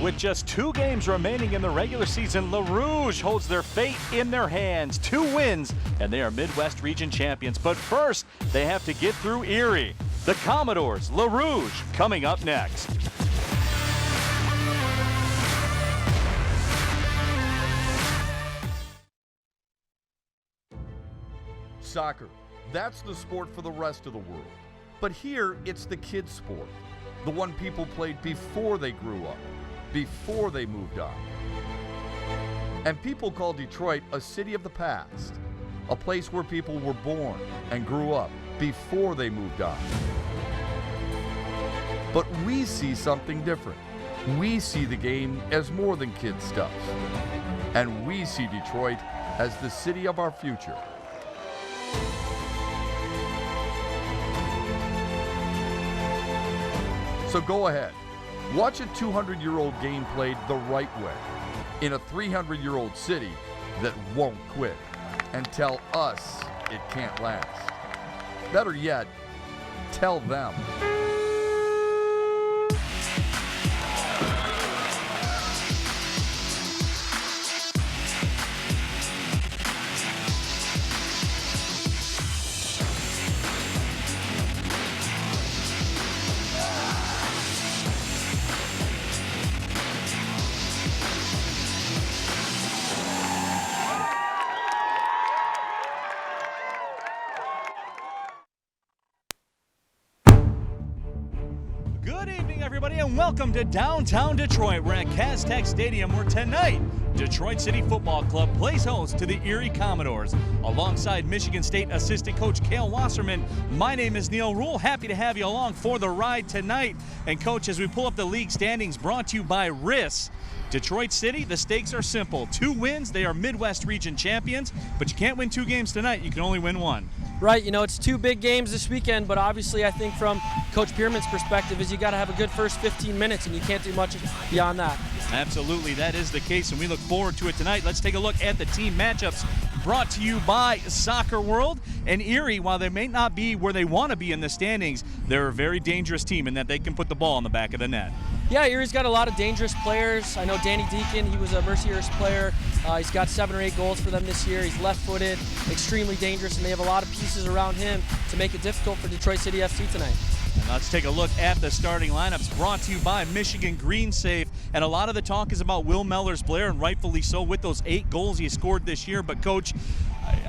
With just 2 games remaining in the regular season, Le Rouge holds their fate in their hands. 2 wins, and they are Midwest Region champions. But first, they have to get through Erie. The Commodores, Le Rouge, coming up next. Soccer, that's the sport for the rest of the world. But here, it's the kids' sport. The one people played before they grew up, before they moved on. And people call Detroit a city of the past, a place where people were born and grew up before they moved on. But we see something different. We see the game as more than kids stuff. And we see Detroit as the city of our future. So go ahead, watch a 200-year-old game played the right way in a 300-year-old city that won't quit, and tell us it can't last. Better yet, tell them. Good evening, everybody, and welcome to downtown Detroit. We're at Castech Stadium, where tonight, Detroit City Football Club plays host to the Erie Commodores. Alongside Michigan State assistant coach Cale Wasserman, my name is Neil Rule. Happy to have you along for the ride tonight. And coach, as we pull up the league standings, brought to you by RIS. Detroit City, the stakes are simple. 2 wins, they are Midwest Region champions, but you can't win 2 games tonight. You can only win 1. Right, you know, it's 2 big games this weekend, but obviously I think from Coach Pierman's perspective is you got to have a good first 15 minutes, and you can't do much beyond that. Absolutely, that is the case, and we look forward to it tonight. Let's take a look at the team matchups brought to you by Soccer World. And Erie, while they may not be where they want to be in the standings, they're a very dangerous team in that they can put the ball in the back of the net. Yeah, Erie's got a lot of dangerous players. I know Danny Deacon, he was a Mercyhurst player. He's got 7 or 8 goals for them this year. He's left-footed, extremely dangerous, and they have a lot of pieces around him to make it difficult for Detroit City FC tonight. And let's take a look at the starting lineups brought to you by Michigan Green Safe. And a lot of the talk is about Will Mellors-Blair, and rightfully so, with those 8 goals he scored this year. But Coach,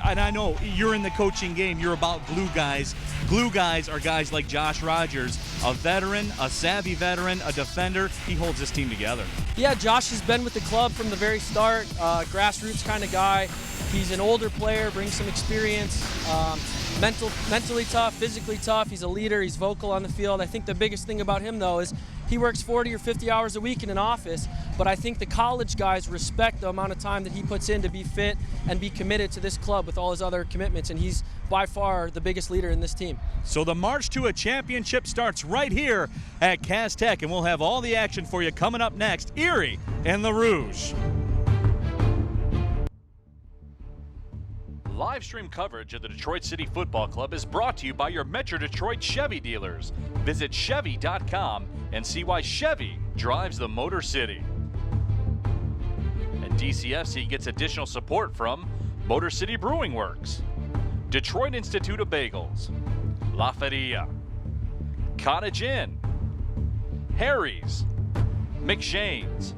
and I know you're in the coaching game, you're about glue guys. Glue guys are guys like Josh Rogers, a veteran, a savvy veteran, a defender. He holds this team together. Yeah, Josh has been with the club from the very start, grassroots kind of guy. He's an older player, brings some experience, mentally tough, physically tough. He's a leader, he's vocal on the field. I think the biggest thing about him, though, is he works 40 or 50 hours a week in an office, but I think the college guys respect the amount of time that he puts in to be fit and be committed to this club with all his other commitments, and he's by far the biggest leader in this team. So the march to a championship starts right here at Castech, and we'll have all the action for you coming up next. Erie and Le Rouge. Live stream coverage of the Detroit City Football Club is brought to you by your Metro Detroit Chevy dealers. Visit Chevy.com and see why Chevy drives the Motor City. And DCFC gets additional support from Motor City Brewing Works, Detroit Institute of Bagels, La Feria, Cottage Inn, Harry's, McShane's,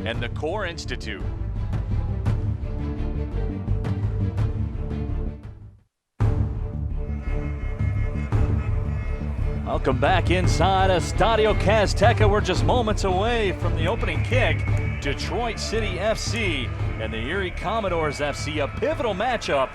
and the Core Institute. Welcome back inside Estadio Castech. We're just moments away from the opening kick. Detroit City FC and the Erie Commodores FC, a pivotal matchup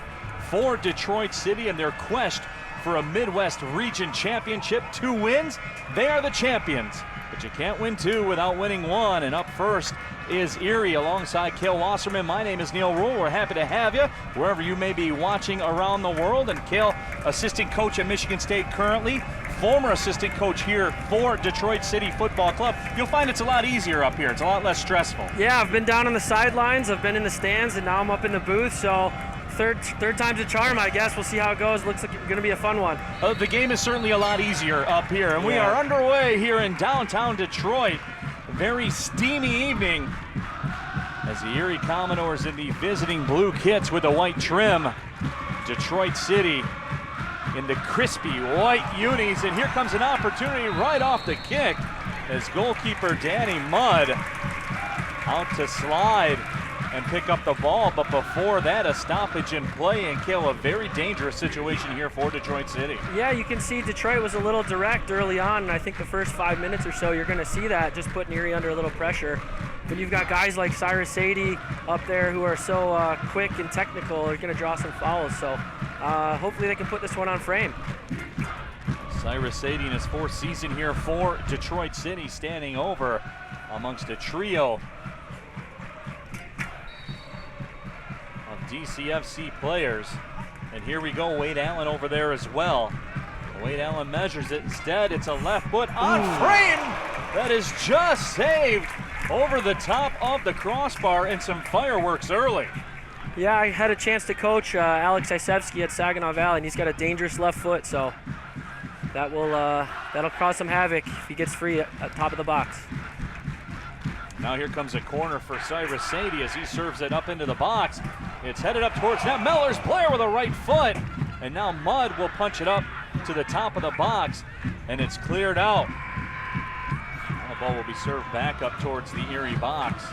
for Detroit City and their quest for a Midwest Region Championship. 2 wins, they are the champions. But you can't win 2 without winning 1. And up first is Erie alongside Cale Wasserman. My name is Neil Rule. We're happy to have you wherever you may be watching around the world. And Cale, assistant coach at Michigan State currently, former assistant coach here for Detroit City Football Club. You'll find it's a lot easier up here. It's a lot less stressful. Yeah, I've been down on the sidelines, I've been in the stands, and now I'm up in the booth, so third time's a charm, I guess. We'll see how it goes. Looks like it's going to be a fun one. The game is certainly a lot easier up here, and we are underway here in downtown Detroit. very steamy evening as the Erie Commodores in the visiting blue kits with the white trim. Detroit City in the crispy white unis, and here comes an opportunity right off the kick as goalkeeper Danny Mudd out to slide and pick up the ball, but before that a stoppage in play and kill. A very dangerous situation here for Detroit City. Yeah, you can see Detroit was a little direct early on, and I think the first 5 minutes or so you're going to see that, just putting Erie under a little pressure. But you've got guys like Cyrus Sadie up there who are so quick and technical, are going to draw some fouls, so hopefully they can put this one on frame. Cyrus Sadie in his 4th season here for Detroit City, standing over amongst a trio of DCFC players. And here we go, Wade Allen over there as well. Wade Allen measures it instead. It's a left foot on frame. That is just saved over the top of the crossbar, and some fireworks early. Yeah, I had a chance to coach Alex Isevsky at Saginaw Valley, and he's got a dangerous left foot, so that will that'll cause some havoc if he gets free at top of the box. Now here comes a corner for Cyrus Sadie as he serves it up into the box. It's headed up towards net. Miller's player with a right foot, and now Mudd will punch it up to the top of the box, and it's cleared out. The ball will be served back up towards the Erie box.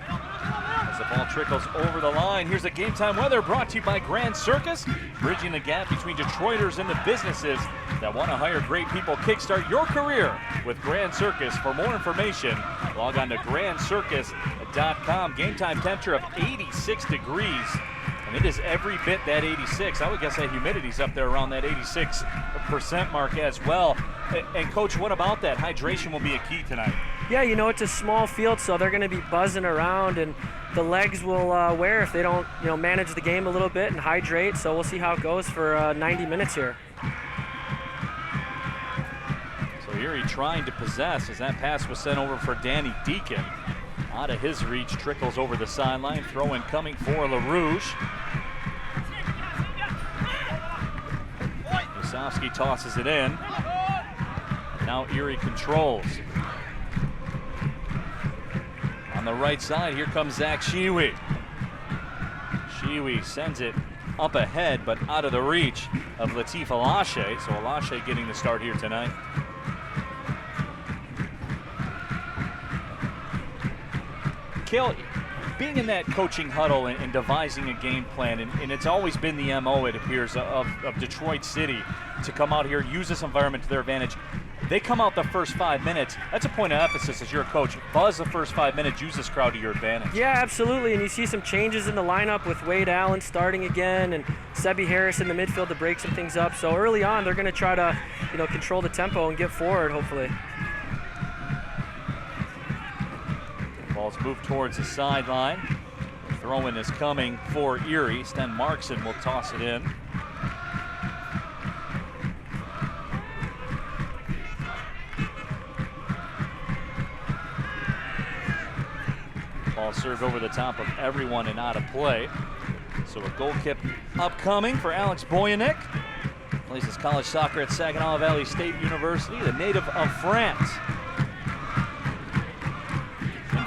As the ball trickles over the line, here's a Game Time Weather brought to you by Grand Circus, bridging the gap between Detroiters and the businesses that want to hire great people. Kickstart your career with Grand Circus. For more information, log on to grandcircus.com. Game time temperature of 86 degrees. And it is every bit that 86. I would guess that humidity's up there around that 86% mark as well. And Coach, what about that? Hydration will be a key tonight. Yeah, you know, it's a small field, so they're going to be buzzing around, and the legs will wear if they don't, manage the game a little bit and hydrate. So we'll see how it goes for 90 minutes here. So Erie trying to possess as that pass was sent over for Danny Deacon. Out of his reach, trickles over the sideline. Throw-in coming for LaRouche. Wasowski tosses it in. Now Erie controls. On the right side, here comes Zach Shiwi. Shiwi sends it up ahead, but out of the reach of Latif Alashe. So Alashe getting the start here tonight. Cale, being in that coaching huddle and devising a game plan, and it's always been the MO, it appears, of Detroit City to come out here, use this environment to their advantage. They come out the first 5 minutes. That's a point of emphasis as your coach. Buzz the first 5 minutes, use this crowd to your advantage. Yeah, absolutely, and you see some changes in the lineup with Wade Allen starting again and Sebi Harris in the midfield to break some things up. So early on, they're going to try to, control the tempo and get forward, hopefully. Ball's moved towards the sideline. The throw-in is coming for Erie. Sten Markson will toss it in. Ball served over the top of everyone and out of play. So a goal kick upcoming for Alex Boyanek. Plays his college soccer at Saginaw Valley State University, the native of France.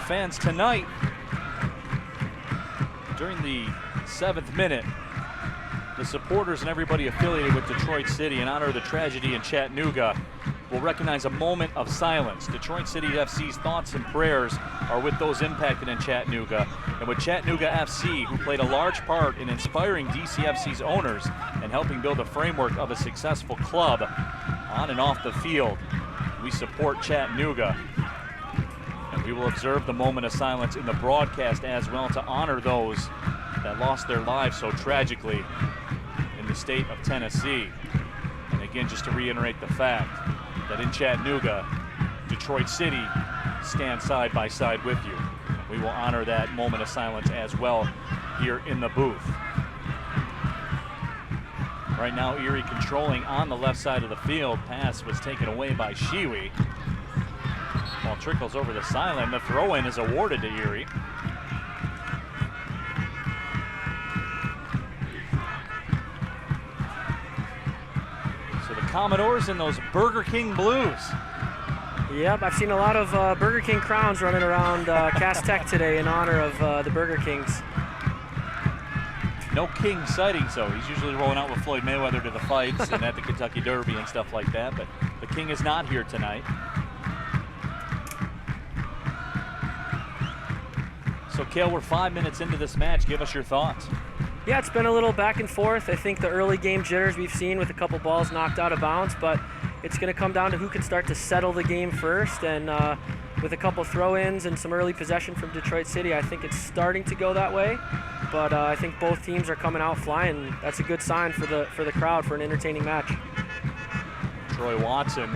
Fans tonight, during the 7th minute, the supporters and everybody affiliated with Detroit City in honor of the tragedy in Chattanooga will recognize a moment of silence. Detroit City FC's thoughts and prayers are with those impacted in Chattanooga, and with Chattanooga FC, who played a large part in inspiring DCFC's owners and helping build a framework of a successful club on and off the field. We support Chattanooga. We will observe the moment of silence in the broadcast as well to honor those that lost their lives so tragically in the state of Tennessee. And again, just to reiterate the fact that in Chattanooga, Detroit City stands side by side with you. We will honor that moment of silence as well here in the booth. Right now, Erie controlling on the left side of the field. Pass was taken away by Shiwi. Ball trickles over the sideline. The throw-in is awarded to Erie. So the Commodores in those Burger King blues Yep, I've seen a lot of Burger King crowns running around Cass Tech today in honor of the Burger Kings. No King sightings, though. He's usually rolling out with Floyd Mayweather to the fights and at the Kentucky Derby and stuff like that, but the King is not here tonight. So, Cale, we're 5 minutes into this match. Give us your thoughts. Yeah, it's been a little back and forth. I think the early game jitters we've seen with a couple balls knocked out of bounds, but it's going to come down to who can start to settle the game first. And with a couple throw-ins and some early possession from Detroit City, I think it's starting to go that way. But I think both teams are coming out flying. That's a good sign for the crowd for an entertaining match. Troy Watson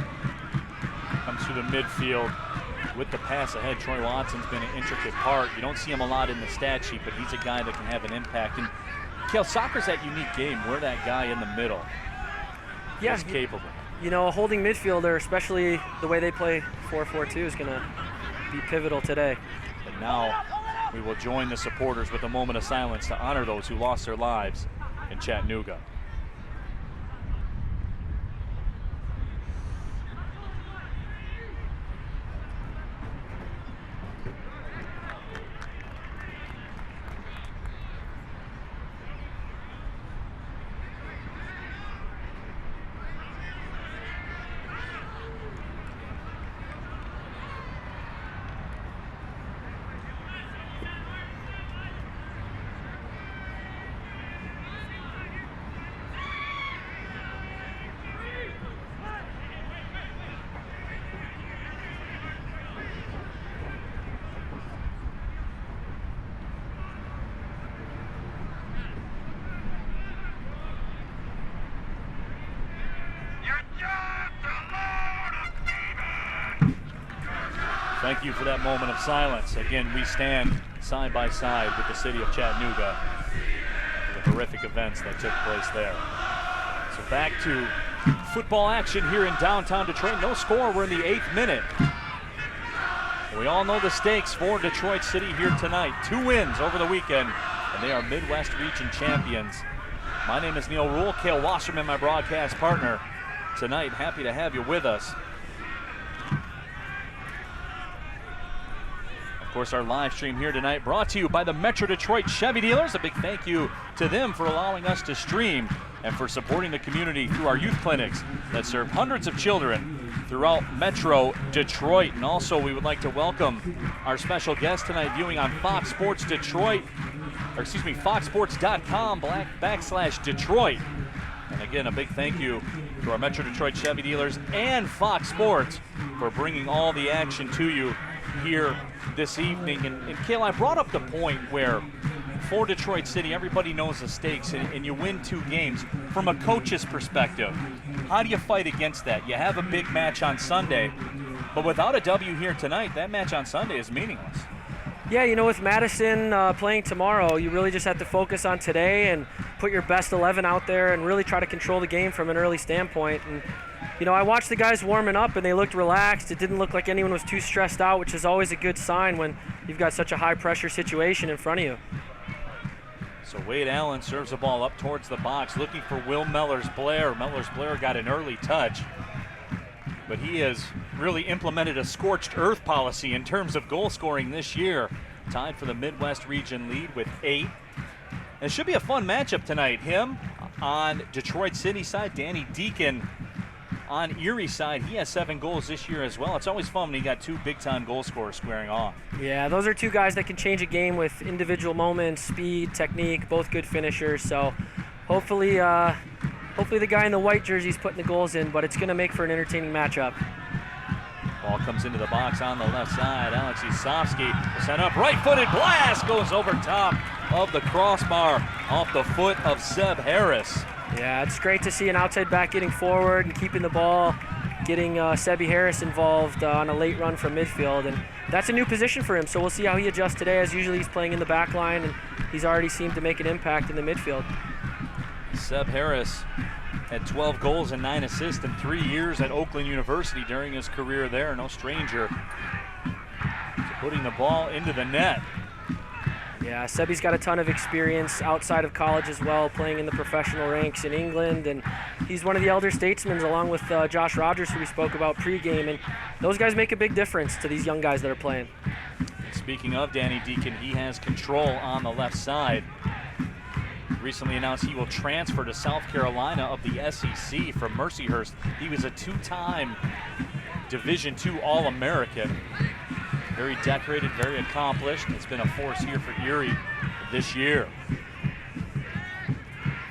comes through the midfield with the pass ahead. Troy Watson's been an intricate part. You don't see him a lot in the stat sheet, but he's a guy that can have an impact. And Cale, soccer's that unique game. We're that guy in the middle. Yeah, he's capable. You know, a holding midfielder, especially the way they play 4-4-2, is going to be pivotal today. And now we will join the supporters with a moment of silence to honor those who lost their lives in Chattanooga. Thank you for that moment of silence. Again, we stand side by side with the city of Chattanooga for the horrific events that took place there. So back to football action here in downtown Detroit. No score, we're in the 8th minute. We all know the stakes for Detroit City here tonight. 2 wins over the weekend, and they are Midwest Region champions. My name is Neil Rule. Cale Wasserman, my broadcast partner tonight. Happy to have you with us. Of course, our live stream here tonight brought to you by the Metro Detroit Chevy dealers. A big thank you to them for allowing us to stream and for supporting the community through our youth clinics that serve hundreds of children throughout Metro Detroit. And also, we would like to welcome our special guest tonight viewing on Fox Sports Detroit, or excuse me, foxsports.com/Detroit. And again, a big thank you to our Metro Detroit Chevy dealers and Fox Sports for bringing all the action to you here this evening. And Cale, I brought up the point where for Detroit City, everybody knows the stakes, and you win 2 games. From a coach's perspective, how do you fight against that? You have a big match on Sunday, but without a W here tonight, that match on Sunday is meaningless. Yeah, you know, with Madison playing tomorrow, you really just have to focus on today and put your best 11 out there and really try to control the game from an early standpoint. And you know, I watched the guys warming up, and they looked relaxed. It didn't look like anyone was too stressed out, which is always a good sign when you've got such a high-pressure situation in front of you. So Wade Allen serves the ball up towards the box, looking for Will Mellors-Blair. Mellors-Blair got an early touch, but he has really implemented a scorched earth policy in terms of goal scoring this year. Tied for the Midwest Region lead with 8. And it should be a fun matchup tonight. Him on Detroit City side, Danny Deacon on Erie side. He has 7 goals this year as well. It's always fun when you got 2 big-time goal scorers squaring off. Yeah, those are 2 guys that can change a game with individual moments, speed, technique, both good finishers. So hopefully the guy in the white jersey is putting the goals in, but it's going to make for an entertaining matchup. Ball comes into the box on the left side. Alex Isofsky will send up, right-footed blast goes over top of the crossbar off the foot of Seb Harris. Yeah, it's great to see an outside back getting forward and keeping the ball, getting Sebi Harris involved on a late run from midfield, and that's a new position for him, so we'll see how he adjusts today, as usually he's playing in the back line, and he's already seemed to make an impact in the midfield. Seb Harris had 12 goals and 9 assists in 3 years at Oakland University during his career there. No stranger to putting the ball into the net. Yeah, Sebi's got a ton of experience outside of college as well, playing in the professional ranks in England, and he's one of the elder statesmen along with Josh Rogers, who we spoke about pregame, and those guys make a big difference to these young guys that are playing. Speaking of Danny Deacon, he has control on the left side. Recently announced he will transfer to South Carolina of the SEC from Mercyhurst. He was a two-time Division II All-American. Very decorated, very accomplished. It's been a force here for Erie this year.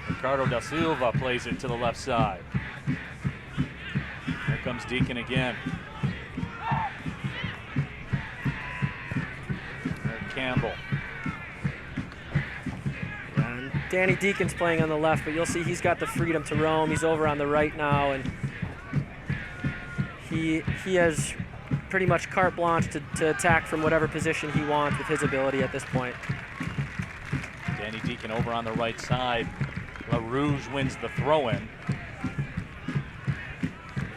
Ricardo da Silva plays it to the left side. Here comes Deacon again. Campbell. And Danny Deacon's playing on the left, but you'll see he's got the freedom to roam. He's over on the right now, and he has pretty much carte blanche to attack from whatever position he wants with his ability at this point. Danny Deacon over on the right side. LaRouge wins the throw-in.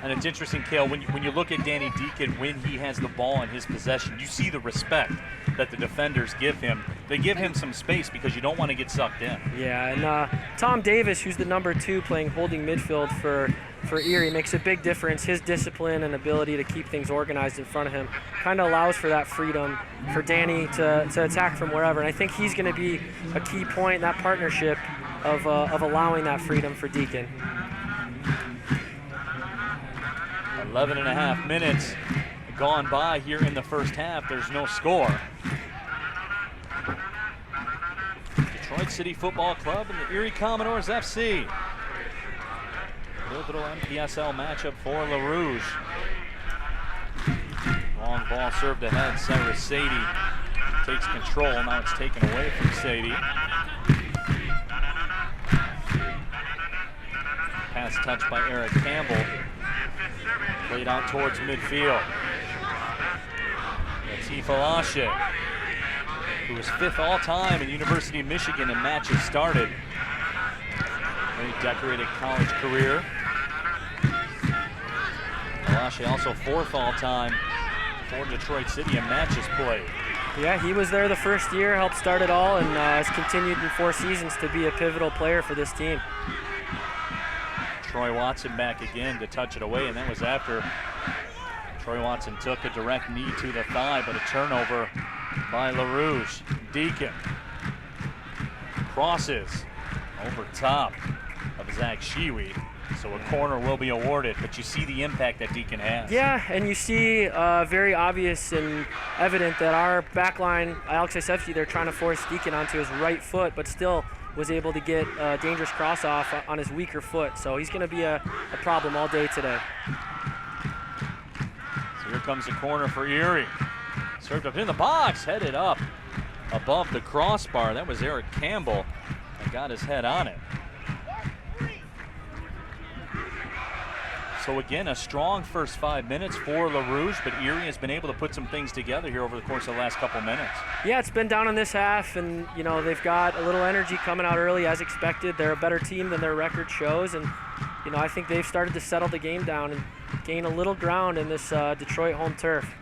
And it's interesting, Cale, when you look at Danny Deacon, when he has the ball in his possession, you see the respect that the defenders give him. They give him some space because you don't want to get sucked in. Yeah, and Tom Davis, who's the number 2 playing holding midfield for Erie, makes a big difference. His discipline and ability to keep things organized in front of him kind of allows for that freedom for Danny to attack from wherever. And I think he's going to be a key point in that partnership of allowing that freedom for Deacon. 11 and a half minutes gone by here in the first half. There's no score. Detroit City Football Club and the Erie Commodores FC. Little MPSL matchup for LaRouge. Long ball served ahead. Cyrus Sadie takes control. Now it's taken away from Sadie. Pass touched by Eric Campbell. Played out towards midfield. Latif Alashe, who was 5th all-time in University of Michigan in matches started. Very decorated college career. Alashe also 4th all-time for Detroit City in matches played. Yeah, he was there the first year, helped start it all, and has continued in 4 seasons to be a pivotal player for this team. Troy Watson back again to touch it away, and that was after Troy Watson took a direct knee to the thigh, but a turnover by LaRouge. Deacon crosses over top of Zach Shiwi, so a corner will be awarded, but you see the impact that Deacon has. Yeah, and you see very obvious and evident that our backline, Alex Isevsky, they're trying to force Deacon onto his right foot, but still was able to get a dangerous cross off on his weaker foot. So he's going to be a problem all day today. So here comes the corner for Erie. Served up in the box, headed up above the crossbar. That was Eric Campbell and got his head on it. So again, a strong first 5 minutes for LaRouge, but Erie has been able to put some things together here over the course of the last couple minutes. Yeah, it's been down in this half, and you know they've got a little energy coming out early as expected. They're a better team than their record shows, and you know I think they've started to settle the game down and gain a little ground in this Detroit home turf.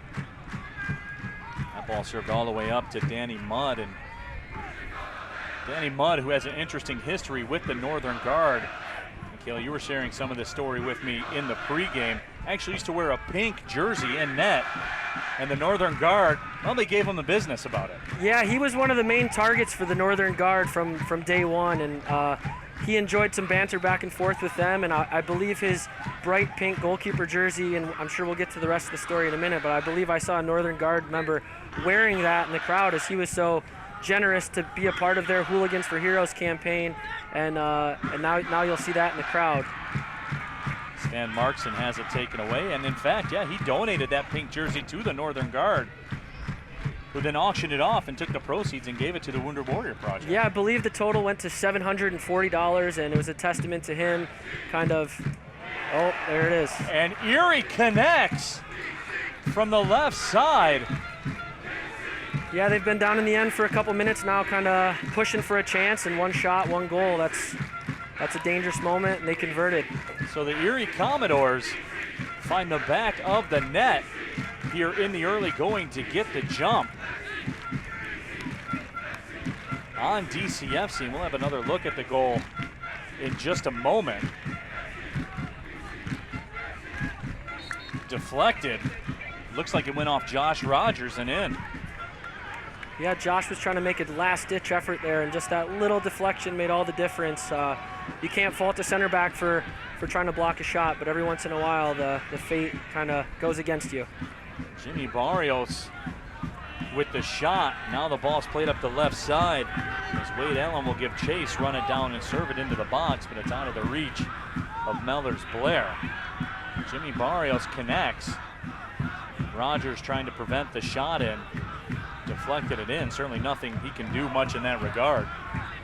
That ball served all the way up to Danny Mudd, and Danny Mudd, who has an interesting history with the Northern Guard. Cale, you were sharing some of this story with me in the pregame. Actually used to wear a pink jersey in net, and the Northern Guard, well, they gave him the business about it. Yeah, he was one of the main targets for the Northern Guard from day one, and he enjoyed some banter back and forth with them, and I believe his bright pink goalkeeper jersey, and I'm sure we'll get to the rest of the story in a minute, but I believe I saw a Northern Guard member wearing that in the crowd as he was so generous to be a part of their Hooligans for Heroes campaign, and now you'll see that in the crowd. Stan Markson has it taken away, and in fact, yeah, he donated that pink jersey to the Northern Guard, who then auctioned it off and took the proceeds and gave it to the Wounded Warrior Project. Yeah, I believe the total went to $740, and it was a testament to him kind of, oh, there it is. And Erie connects from the left side. Yeah, they've been down in the end for a couple minutes now, kind of pushing for a chance, and one shot, one goal. That's a dangerous moment, and they converted. So the Erie Commodores find the back of the net here in the early going to get the jump. on DCFC. And we'll have another look at the goal in just a moment. Deflected. Looks like it went off Josh Rogers and in. Yeah, Josh was trying to make a last-ditch effort there, and just that little deflection made all the difference. You can't fault the center back for trying to block a shot, but every once in a while the fate kind of goes against you. Jimmy Barrios with the shot. Now the ball's played up the left side as Wade Allen will give chase, run it down and serve it into the box, but it's out of the reach of Mellors Blair. Jimmy Barrios connects. Rogers trying to prevent the shot in. Deflected it in. Certainly nothing he can do much in that regard.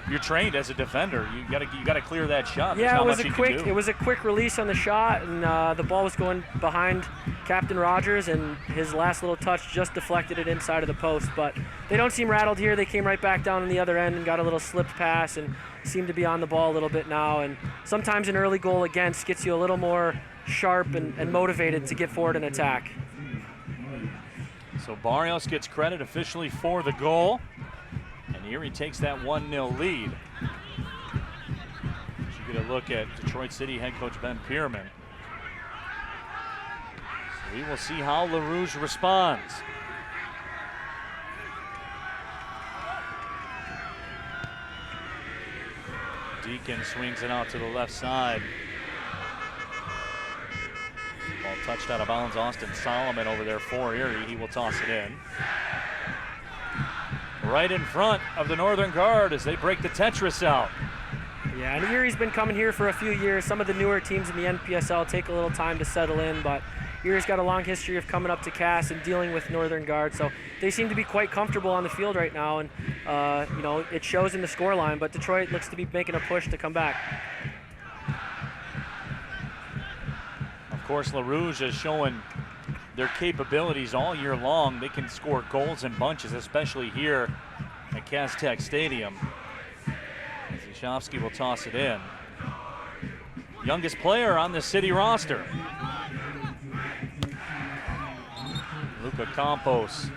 You're trained as a defender. You gotta clear that shot. Yeah, it was a quick release on the shot, and the ball was going behind Captain Rogers, and his last little touch just deflected it inside of the post. But they don't seem rattled here. They came right back down on the other end and got a little slipped pass and seem to be on the ball a little bit now. And sometimes an early goal against gets you a little more sharp and motivated to get forward and attack. So Barrios gets credit officially for the goal, and Erie takes that 1-0 lead. You get a look at Detroit City head coach Ben Pierman. So we will see how LaRouge responds. Deacon swings it out to the left side. Ball touched out of bounds. Austin Solomon over there for Erie. He will toss it in. Right in front of the Northern Guard as they break the Tetris out. Yeah, and Erie's been coming here for a few years. Some of the newer teams in the NPSL take a little time to settle in, but Erie's got a long history of coming up to Cass and dealing with Northern Guard, so they seem to be quite comfortable on the field right now, and you know, it shows in the scoreline, but Detroit looks to be making a push to come back. Of course, LaRouge has shown their capabilities all year long. They can score goals in bunches, especially here at Cass Tech Stadium. Zichovsky will toss it in. Youngest player on the city roster. Luca Campos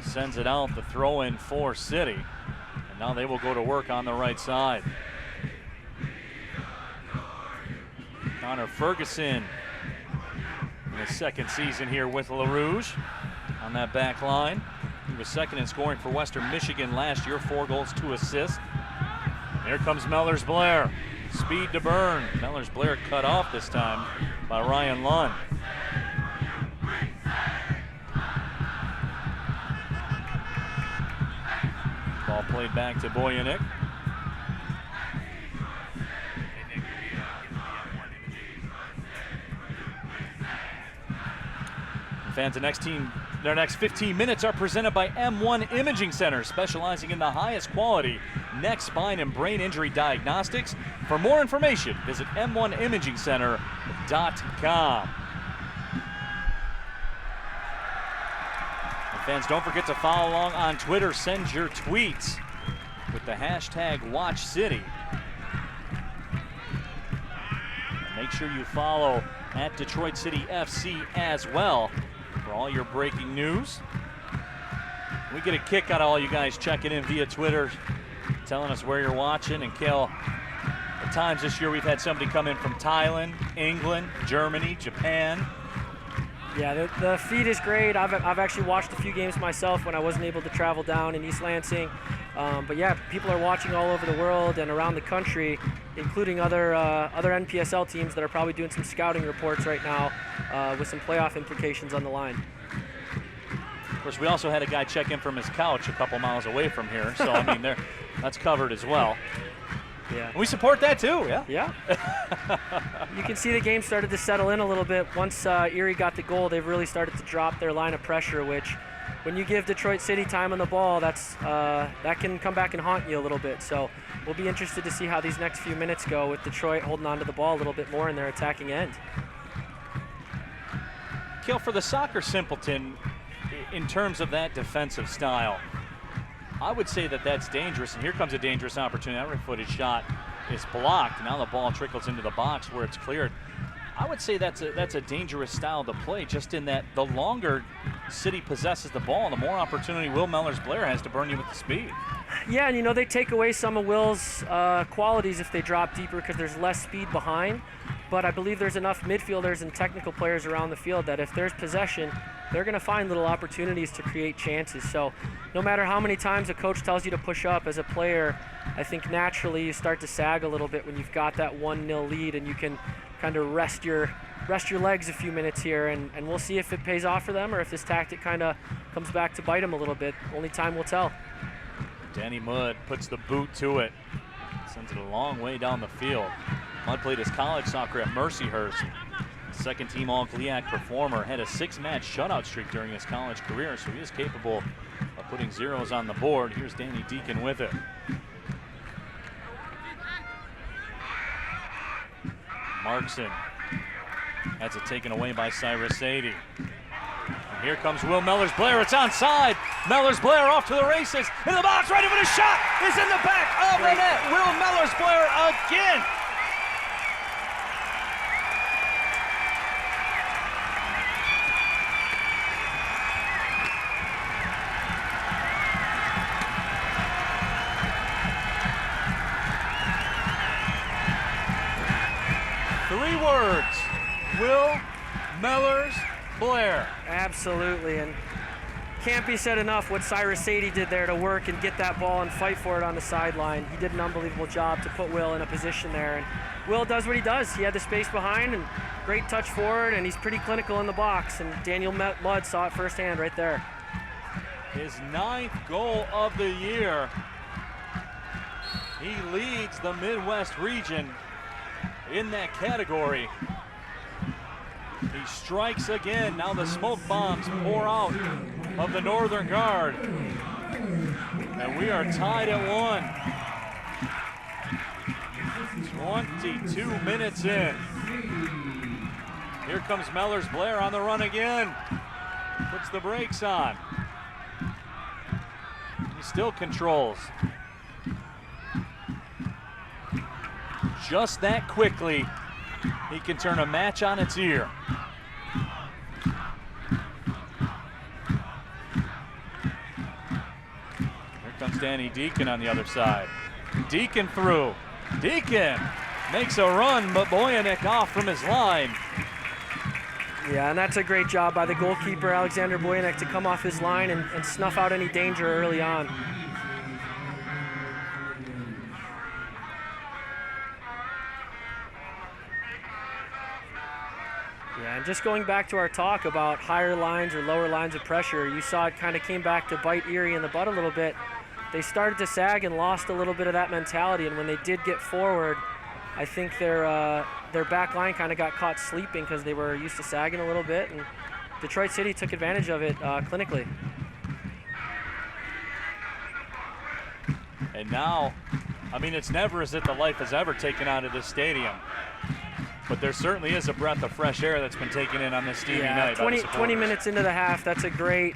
sends it out, the throw in for City. And now they will go to work on the right side. Connor Ferguson in his second season here with LaRouge on that back line. He was second in scoring for Western Michigan last year, 4 goals, 2 assists. Here comes Mellors Blair. Speed to burn. Mellors Blair cut off this time by Ryan Lund. Ball played back to Boyanik. Fans, their next 15 minutes are presented by M1 Imaging Center, specializing in the highest quality neck, spine, and brain injury diagnostics. For more information, visit m1imagingcenter.com. And fans, don't forget to follow along on Twitter. Send your tweets with the hashtag WatchCity. Make sure you follow at Detroit City FC as well for all your breaking news. We get a kick out of all you guys checking in via Twitter, telling us where you're watching. And Kel, at times this year we've had somebody come in from Thailand, England, Germany, Japan. Yeah, the feed is great. I've actually watched a few games myself when I wasn't able to travel down in East Lansing. But yeah, people are watching all over the world and around the country, including other NPSL teams that are probably doing some scouting reports right now with some playoff implications on the line. Of course, we also had a guy check in from his couch a couple miles away from here, so I mean, that's covered as well. Yeah. We support that too, yeah? Yeah. You can see the game started to settle in a little bit. Once Erie got the goal, they've really started to drop their line of pressure, which when you give Detroit City time on the ball, that can come back and haunt you a little bit. So we'll be interested to see how these next few minutes go with Detroit holding on to the ball a little bit more in their attacking end. Kill, for the soccer simpleton, in terms of that defensive style, I would say that that's dangerous, and here comes a dangerous opportunity. That right-footed shot is blocked. Now the ball trickles into the box where it's cleared. I would say that's a dangerous style to play, just in that the longer City possesses the ball, the more opportunity Will Mellors-Blair has to burn you with the speed. Yeah, and they take away some of Will's qualities if they drop deeper because there's less speed behind. But I believe there's enough midfielders and technical players around the field that if there's possession, they're going to find little opportunities to create chances. So no matter how many times a coach tells you to push up, as a player, I think naturally you start to sag a little bit when you've got that 1-0 lead, and you can kind of rest your legs a few minutes here, and we'll see if it pays off for them or if this tactic kind of comes back to bite them a little bit. Only time will tell. Danny Mudd puts the boot to it, sends it a long way down the field. Mudd played his college soccer at Mercyhurst. Second team All-GLIAC performer, had a 6-match shutout streak during his college career, so he is capable of putting zeros on the board. Here's Danny Deacon with it. Markson has it taken away by Cyrus Sadie. And here comes Will Mellors-Blair. It's onside. Mellors-Blair off to the races. In the box, ready for the shot. Is in the back of the net. Will Mellors-Blair again. Three words: Will Mellors-Blair. Absolutely, and can't be said enough what Cyrus Sadie did there to work and get that ball and fight for it on the sideline. He did an unbelievable job to put Will in a position there, and Will does what he does. He had the space behind and great touch forward, and he's pretty clinical in the box, and Daniel Mudd saw it firsthand right there. His 9th goal of the year. He leads the Midwest region in that category. He strikes again. Now the smoke bombs pour out of the Northern Guard. And we are tied at 1. 22 minutes in. Here comes Mellors-Blair on the run again. Puts the brakes on. He still controls. Just that quickly, he can turn a match on its ear. Here comes Danny Deacon on the other side. Deacon through. Deacon makes a run, but Boyanek off from his line. Yeah, and that's a great job by the goalkeeper, Alexander Boyanek, to come off his line and snuff out any danger early on. Yeah, and just going back to our talk about higher lines or lower lines of pressure, you saw it kind of came back to bite Erie in the butt a little bit. They started to sag and lost a little bit of that mentality, and when they did get forward, I think their back line kind of got caught sleeping because they were used to sagging a little bit, and Detroit City took advantage of it clinically. And now, I mean, it's never as if the life has ever taken out of this stadium. But there certainly is a breath of fresh air that's been taken in on this steamy night. 20 minutes into the half, that's a great,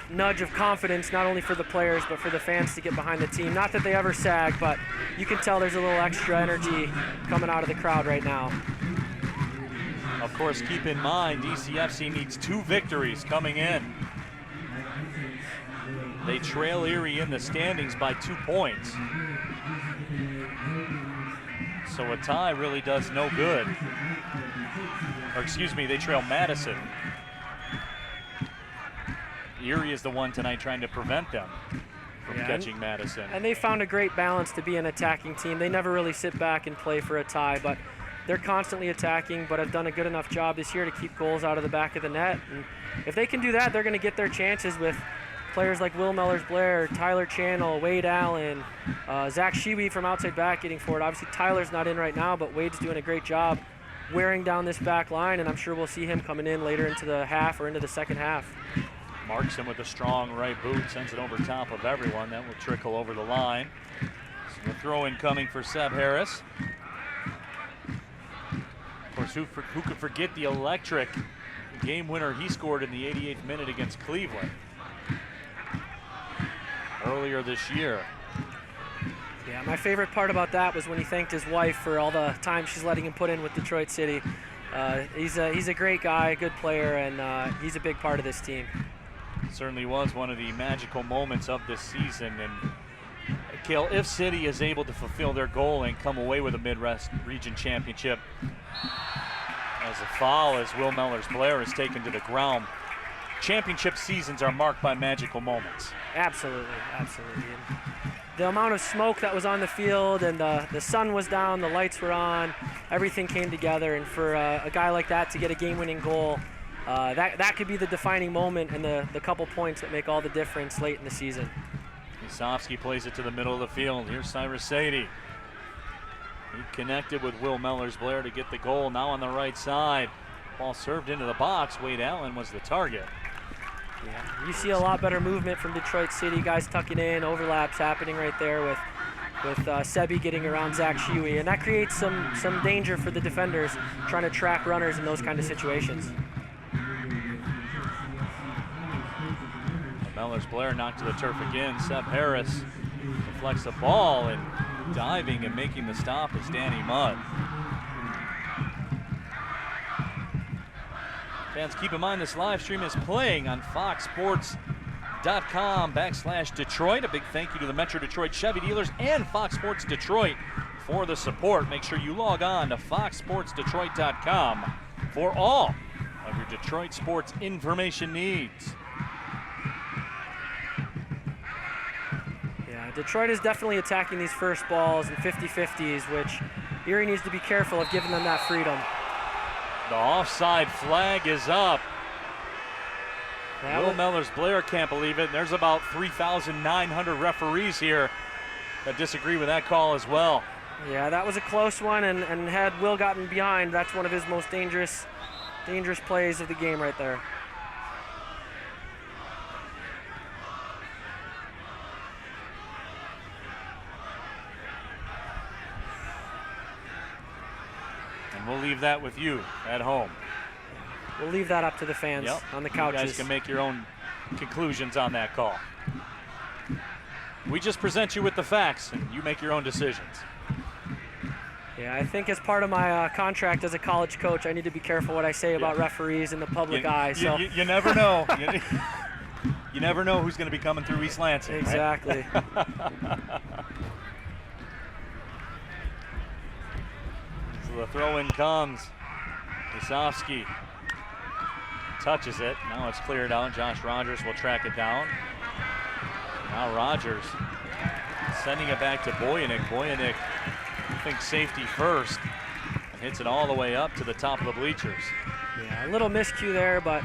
nudge of confidence, not only for the players, but for the fans to get behind the team. Not that they ever sag, but you can tell there's a little extra energy coming out of the crowd right now. Of course, keep in mind, DCFC needs 2 victories coming in. They trail Erie in the standings by 2 points. So a tie really does no good. Or excuse me, they trail Madison. Erie is the one tonight trying to prevent them from catching Madison. And they found a great balance to be an attacking team. They never really sit back and play for a tie, but they're constantly attacking, but have done a good enough job this year to keep goals out of the back of the net. And if they can do that, they're going to get their chances with players like Will Mellors-Blair, Tyler Channel, Wade Allen, Zach Sheeby from outside back getting forward. Obviously, Tyler's not in right now, but Wade's doing a great job wearing down this back line, and I'm sure we'll see him coming in later into the half or into the second half. Markson with a strong right boot, sends it over top of everyone. That will trickle over the line. So the throw-in coming for Seb Harris. Of course, who could forget the electric game winner he scored in the 88th minute against Cleveland earlier this year. Yeah, my favorite part about that was when he thanked his wife for all the time she's letting him put in with Detroit City. He's a great guy, a good player, and he's a big part of this team. Certainly was one of the magical moments of this season. And Cale, if City is able to fulfill their goal and come away with a Midwest Region Championship, as a foul as Will Mellors-Blair is taken to the ground, championship seasons are marked by magical moments. Absolutely, absolutely. And the amount of smoke that was on the field, and the sun was down, the lights were on, everything came together, and for a guy like that to get a game-winning goal, that could be the defining moment and the couple points that make all the difference late in the season. Lisowski plays it to the middle of the field. Here's Cyrus Sadie. He connected with Will Mellors-Blair to get the goal. Now on the right side. Ball served into the box. Wade Allen was the target. Yeah, you see a lot better movement from Detroit City. Guys tucking in, overlaps happening right there with Sebi getting around Zach Shiwi, and that creates some danger for the defenders trying to track runners in those kind of situations. Mellors-Blair knocked to the turf again. Seb Harris deflects the ball, and diving and making the stop is Danny Mudd. Fans, keep in mind this live stream is playing on foxsports.com/Detroit. A big thank you to the Metro Detroit Chevy dealers and Fox Sports Detroit for the support. Make sure you log on to foxsportsdetroit.com for all of your Detroit sports information needs. Detroit is definitely attacking these first balls and 50-50s, which Erie needs to be careful of giving them that freedom. The offside flag is up. Will Mellors-Blair can't believe it. There's about 3,900 referees here that disagree with that call as well. Yeah, that was a close one, and had Will gotten behind, that's one of his most dangerous plays of the game right there. We'll leave that with you at home. We'll leave that up to the fans on the couches. You guys can make your own conclusions on that call. We just present you with the facts, and you make your own decisions. Yeah, I think as part of my contract as a college coach, I need to be careful what I say about referees in the public eye. So you never know. You never know who's going to be coming through East Lansing. Exactly. Right? So the throw-in comes. Lisowski touches it. Now it's cleared out. Josh Rogers will track it down. Now Rogers sending it back to Boyanik. Boyanik thinks safety first and hits it all the way up to the top of the bleachers. Yeah, a little miscue there, but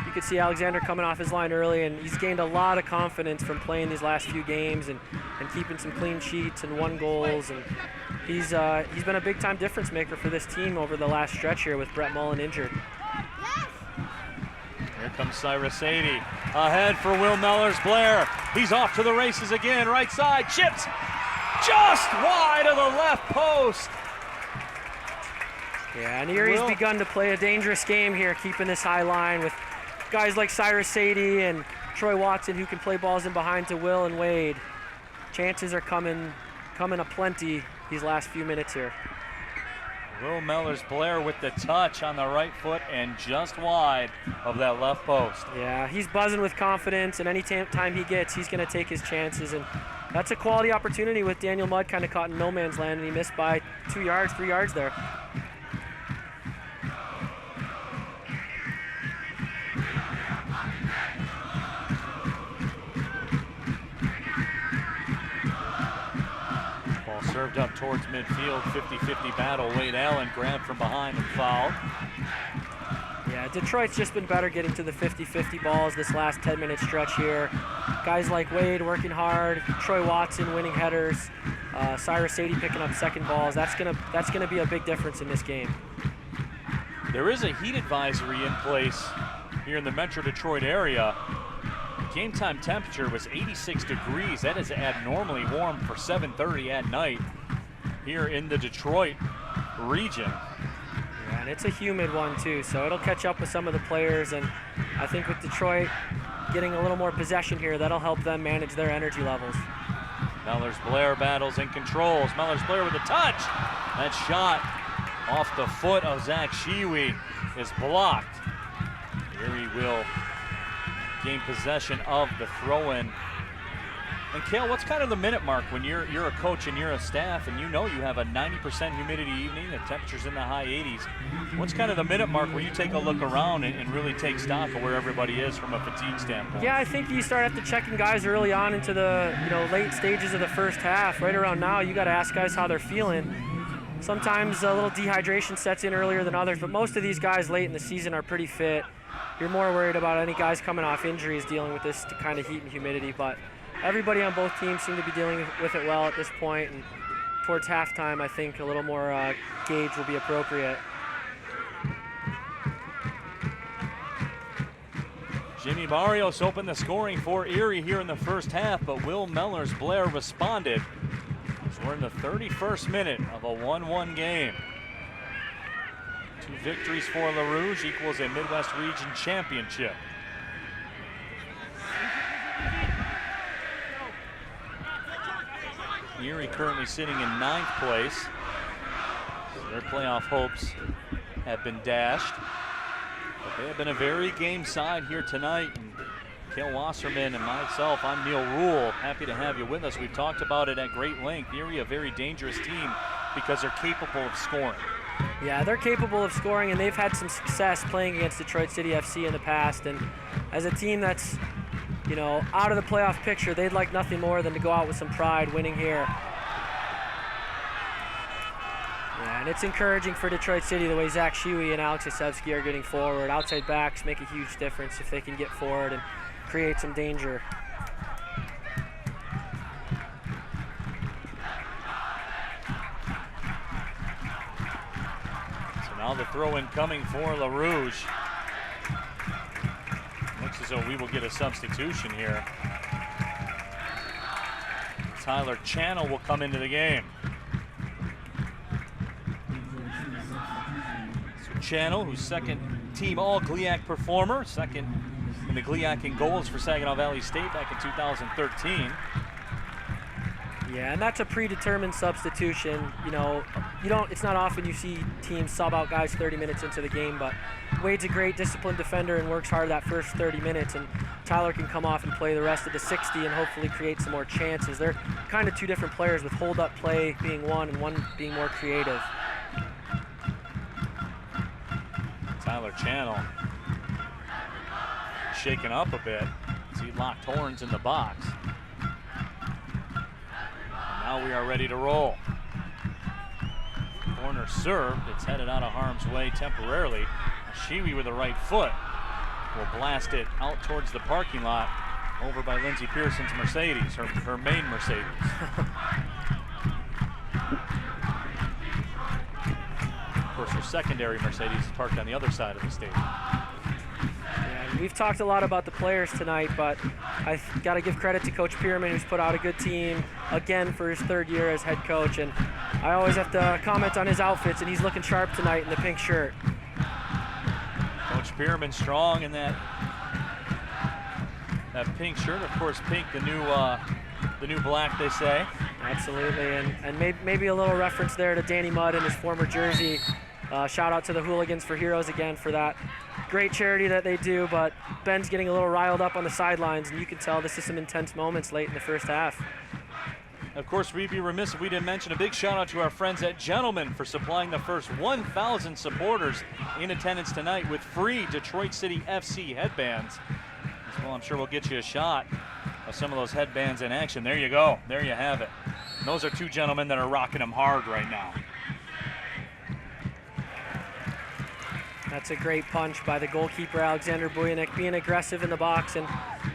you could see Alexander coming off his line early, and he's gained a lot of confidence from playing these last few games and keeping some clean sheets and 1 goals, and he's been a big-time difference maker for this team over the last stretch here with Brett Mullen injured. Here comes Cyrus Sadie. Ahead for Will Mellors-Blair. He's off to the races again. Right side, chips just wide of the left post. Yeah, and Erie's begun to play a dangerous game here, keeping this high line with guys like Cyrus Sadie and Troy Watson who can play balls in behind to Will and Wade. Chances are coming aplenty these last few minutes here. Will Mellors-Blair with the touch on the right foot and just wide of that left post. Yeah, he's buzzing with confidence, and any time he gets, he's going to take his chances. And that's a quality opportunity with Daniel Mudd kind of caught in no man's land, and he missed by 2 yards, 3 yards there. Served up towards midfield, 50-50 battle. Wade Allen grabbed from behind and fouled. Yeah, Detroit's just been better getting to the 50-50 balls this last 10-minute stretch here. Guys like Wade working hard, Troy Watson winning headers, Cyrus Sadie picking up second balls. That's gonna be a big difference in this game. There is a heat advisory in place here in the Metro Detroit area. Game time temperature was 86 degrees. That is abnormally warm for 7:30 at night here in the Detroit region. Yeah, and it's a humid one too, so it'll catch up with some of the players, and I think with Detroit getting a little more possession here, that'll help them manage their energy levels. Mellors-Blair battles and controls. Mellors-Blair with a touch. That shot off the foot of Zach Shiwi is blocked. Erie will gain possession of the throw-in. And Cale, what's kind of the minute mark when you're a coach and you're a staff and you know you have a 90% humidity evening, the temperature's in the high 80s. What's kind of the minute mark where you take a look around and really take stock of where everybody is from a fatigue standpoint? Yeah, I think you start after checking guys early on into the late stages of the first half. Right around now, you got to ask guys how they're feeling. Sometimes a little dehydration sets in earlier than others, but most of these guys late in the season are pretty fit. You're more worried about any guys coming off injuries dealing with this kind of heat and humidity, but everybody on both teams seem to be dealing with it well at this point, and towards halftime, I think a little more gauge will be appropriate. Jimmy Barrios opened the scoring for Erie here in the first half, but Will Mellors Blair responded. So we're in the 31st minute of a 1-1 game. 2 victories for LaRouge equals a Midwest Region championship. Erie currently sitting in 9th place. Their playoff hopes have been dashed. But they have been a very game side here tonight. And Cale Wasserman and myself, I'm Neil Rule. Happy to have you with us. We've talked about it at great length. Erie, a very dangerous team because they're capable of scoring. Yeah, they're capable of scoring, and they've had some success playing against Detroit City FC in the past. And as a team that's out of the playoff picture, they'd like nothing more than to go out with some pride winning here. Yeah, and it's encouraging for Detroit City the way Zach Shiwi and Alex Isevsky are getting forward. Outside backs make a huge difference if they can get forward and create some danger. So now the throw-in coming for LaRouge. Looks as though we will get a substitution here. Tyler Channel will come into the game. So Channel, who's second team all-GLIAC performer, second in the GLIAC in goals for Saginaw Valley State back in 2013. Yeah, and that's a predetermined substitution. It's not often you see teams sub out guys 30 minutes into the game, but Wade's a great disciplined defender and works hard that first 30 minutes, and Tyler can come off and play the rest of the 60 and hopefully create some more chances. They're kind of two different players, with hold-up play being one and one being more creative. Tyler Channel shaken up a bit as he locked horns in the box. Now we are ready to roll. Corner served. It's headed out of harm's way temporarily. Shiwi with the right foot will blast it out towards the parking lot over by Lindsey Pearson's Mercedes, her main Mercedes. Of course, her secondary Mercedes is parked on the other side of the stadium. Yeah, we've talked a lot about the players tonight, but I've got to give credit to Coach Pierman, who's put out a good team again for his 3rd year as head coach. And I always have to comment on his outfits, and he's looking sharp tonight in the pink shirt. Coach Pierman strong in that pink shirt. Of course, pink, the new black, they say. Absolutely, and maybe a little reference there to Danny Mudd and his former jersey. Shout out to the Hooligans for Heroes again for that great charity that they do, but Ben's getting a little riled up on the sidelines, and you can tell this is some intense moments late in the first half. Of course, we'd be remiss if we didn't mention a big shout out to our friends at Gentleman for supplying the first 1,000 supporters in attendance tonight with free Detroit City FC headbands. Well, I'm sure we'll get you a shot of some of those headbands in action. There you go. There you have it. And those are 2 gentlemen that are rocking them hard right now. That's a great punch by the goalkeeper, Alexander Bujanek, being aggressive in the box, and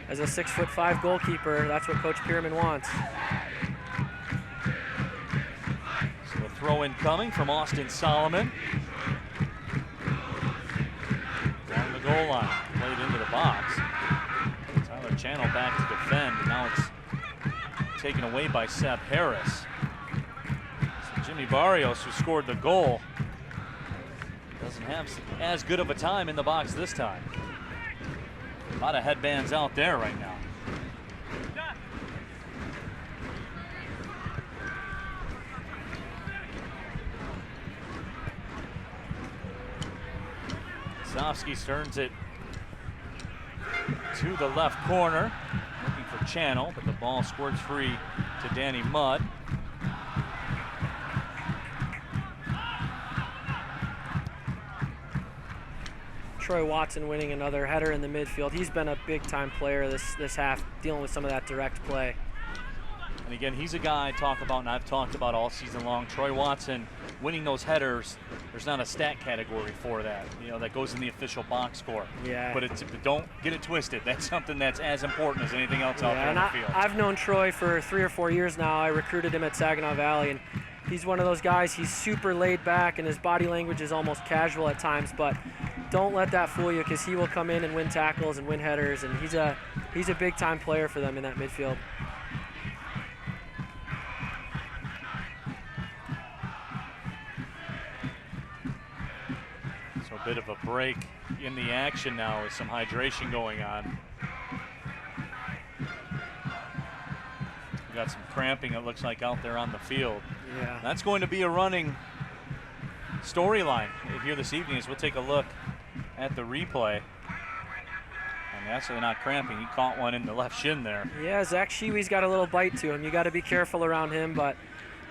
as a 6'5" goalkeeper, that's what Coach Pierman wants. So a throw-in coming from Austin Solomon. Along the goal line, played into the box. Tyler Channel back to defend, and now it's taken away by Seth Harris. So Jimmy Barrios, who scored the goal, doesn't have as good of a time in the box this time. A lot of headbands out there right now. Osofsky turns it to the left corner, looking for Channel, but the ball squirts free to Danny Mudd. Troy Watson winning another header in the midfield. He's been a big-time player this half, dealing with some of that direct play. And again, he's a guy I talk about, and I've talked about all season long. Troy Watson winning those headers. There's not a stat category for that, that goes in the official box score. Yeah. But don't get it twisted. That's something that's as important as anything else out there in the field. I've known Troy for 3 or 4 years now. I recruited him at Saginaw Valley, and he's one of those guys. He's super laid back, and his body language is almost casual at times. But don't let that fool you, because he will come in and win tackles and win headers, and he's a big-time player for them in that midfield. So a bit of a break in the action now with some hydration going on. We got some cramping, it looks like, out there on the field. Yeah. That's going to be a running storyline here this evening as we'll take a look at the replay. And actually not cramping, he caught one in the left shin there. Yeah, Zach Sheewy's got a little bite to him. You got to be careful around him, but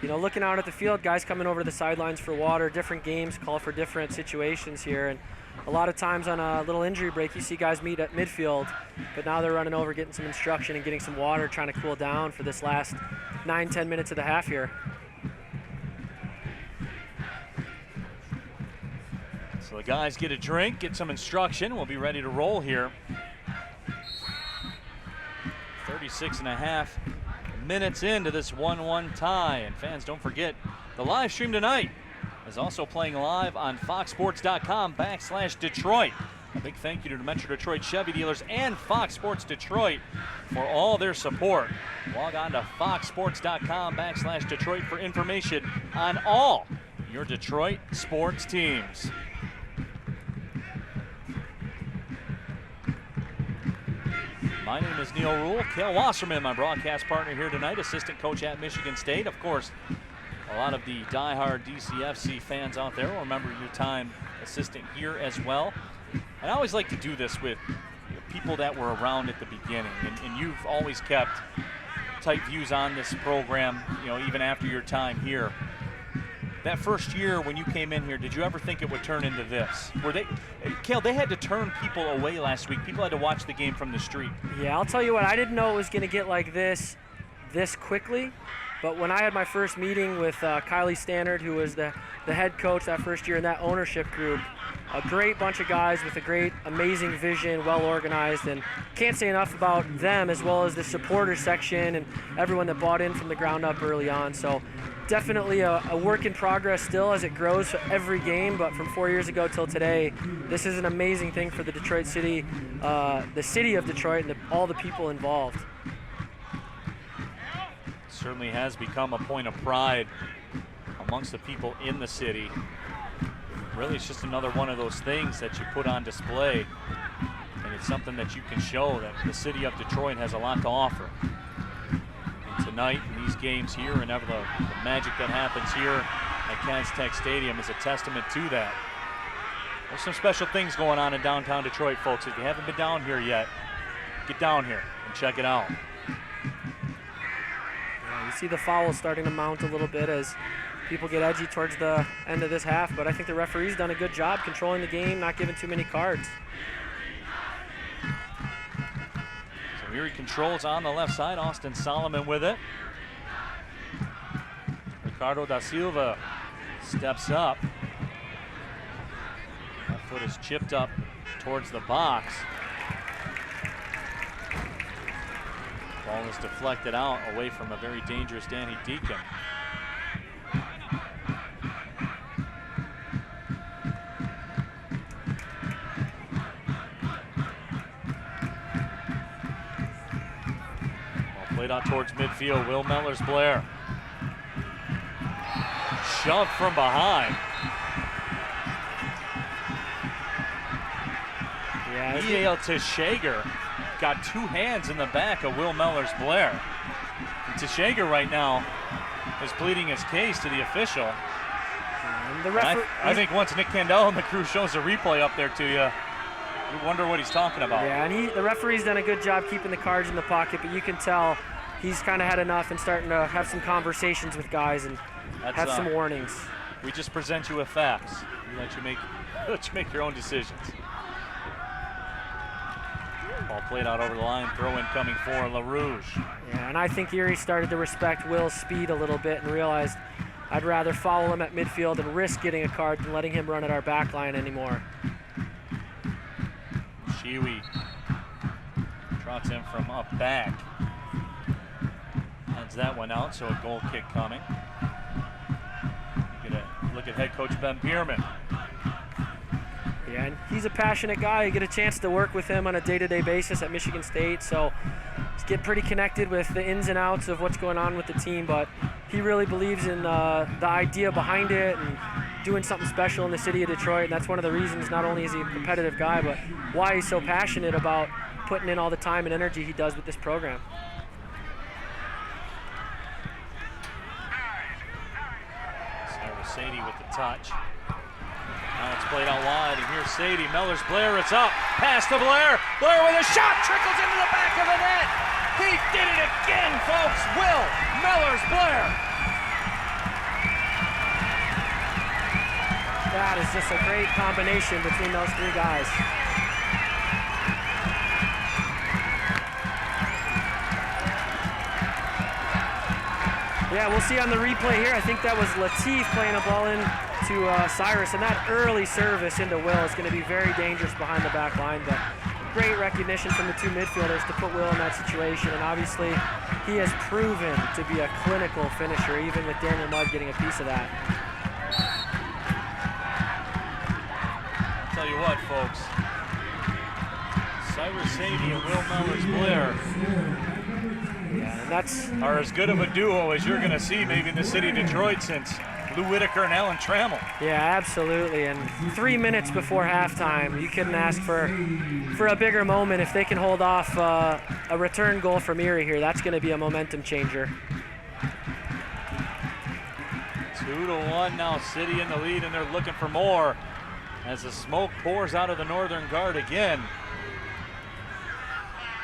looking out at the field, guys coming over to the sidelines for water, different games call for different situations here, and a lot of times on a little injury break you see guys meet at midfield, but now they're running over, getting some instruction and getting some water, trying to cool down for this last 9-10 minutes of the half here. So the guys get a drink, get some instruction. We'll be ready to roll here. 36.5 minutes into this 1-1 tie. And fans, don't forget, the live stream tonight is also playing live on foxsports.com/Detroit. A big thank you to the Metro Detroit Chevy dealers and Fox Sports Detroit for all their support. Log on to foxsports.com/Detroit for information on all your Detroit sports teams. My name is Neil Rule. Cale Wasserman, my broadcast partner here tonight, assistant coach at Michigan State. Of course, a lot of the diehard DCFC fans out there will remember your time assistant here as well. And I always like to do this with people that were around at the beginning. And you've always kept tight views on this program, even after your time here. That first year when you came in here, did you ever think it would turn into this? Cale, they had to turn people away last week. People had to watch the game from the street. Yeah, I'll tell you what, I didn't know it was going to get like this quickly. But when I had my first meeting with Kylie Stannard, who was the head coach that first year in that ownership group, a great bunch of guys with a great, amazing vision, well organized, and can't say enough about them, as well as the supporter section and everyone that bought in from the ground up early on. So definitely a work in progress still as it grows every game, but from 4 years ago till today, this is an amazing thing for the Detroit City, the city of Detroit, and all the people involved. Certainly has become a point of pride amongst the people in the city. Really, it's just another one of those things that you put on display, and it's something that you can show that the city of Detroit has a lot to offer. And tonight, in these games here, and ever the magic that happens here at Castech Stadium is a testament to that. There's some special things going on in downtown Detroit, folks. If you haven't been down here yet, get down here and check it out. You see the fouls starting to mount a little bit as people get edgy towards the end of this half, but I think the referee's done a good job controlling the game, not giving too many cards. So Erie controls on the left side. Austin Solomon with it. Ricardo da Silva steps up. That foot is chipped up towards the box. Ball is deflected out away from a very dangerous Danny Deacon. Ball played out towards midfield. Will Mellors-Blair. Shoved from behind. Yeah, E.L. Teshager got two hands in the back of Will Mellors-Blair. Teshager right now is pleading his case to the official. And the referee, I think once Nick Candell and the crew shows the replay up there to you, you wonder what he's talking about. Yeah, and the referee's done a good job keeping the cards in the pocket, but you can tell he's kind of had enough and starting to have some conversations with guys and have some warnings. We just present you with facts. We let you make your own decisions. Ball played out over the line, throw in coming for LaRouge. Yeah, and I think Erie started to respect Will's speed a little bit and realized I'd rather follow him at midfield and risk getting a card than letting him run at our back line anymore. Shiwi trots in from up back. Heads that one out, so a goal kick coming. You get a look at head coach Ben Bierman. Yeah, and he's a passionate guy. You get a chance to work with him on a day-to-day basis at Michigan State, so he's get pretty connected with the ins and outs of what's going on with the team, but he really believes in the idea behind it and doing something special in the city of Detroit, and that's one of the reasons not only is he a competitive guy, but why he's so passionate about putting in all the time and energy he does with this program. Sadie with the touch. Now it's played out wide, and here's Sadie. Mellors Blair, it's up. Pass to Blair. Blair with a shot, trickles into the back of the net. He did it again, folks. Will Mellors Blair. That is just a great combination between those three guys. Yeah, we'll see on the replay here. I think that was Latif playing a ball in to Cyrus, and that early service into Will is going to be very dangerous behind the back line, but great recognition from the two midfielders to put Will in that situation, and obviously he has proven to be a clinical finisher, even with Daniel Mudd getting a piece of that. I'll tell you what, folks. Cyrus Sadie and Will Mellors Blair are as good of a duo as you're going to see maybe in the city of Detroit since Lou Whitaker and Alan Trammell. Yeah, absolutely. And 3 minutes before halftime, you couldn't ask for a bigger moment. If they can hold off a return goal from Erie here, that's going to be a momentum changer. 2-1 now, City in the lead, and they're looking for more as the smoke pours out of the Northern Guard again.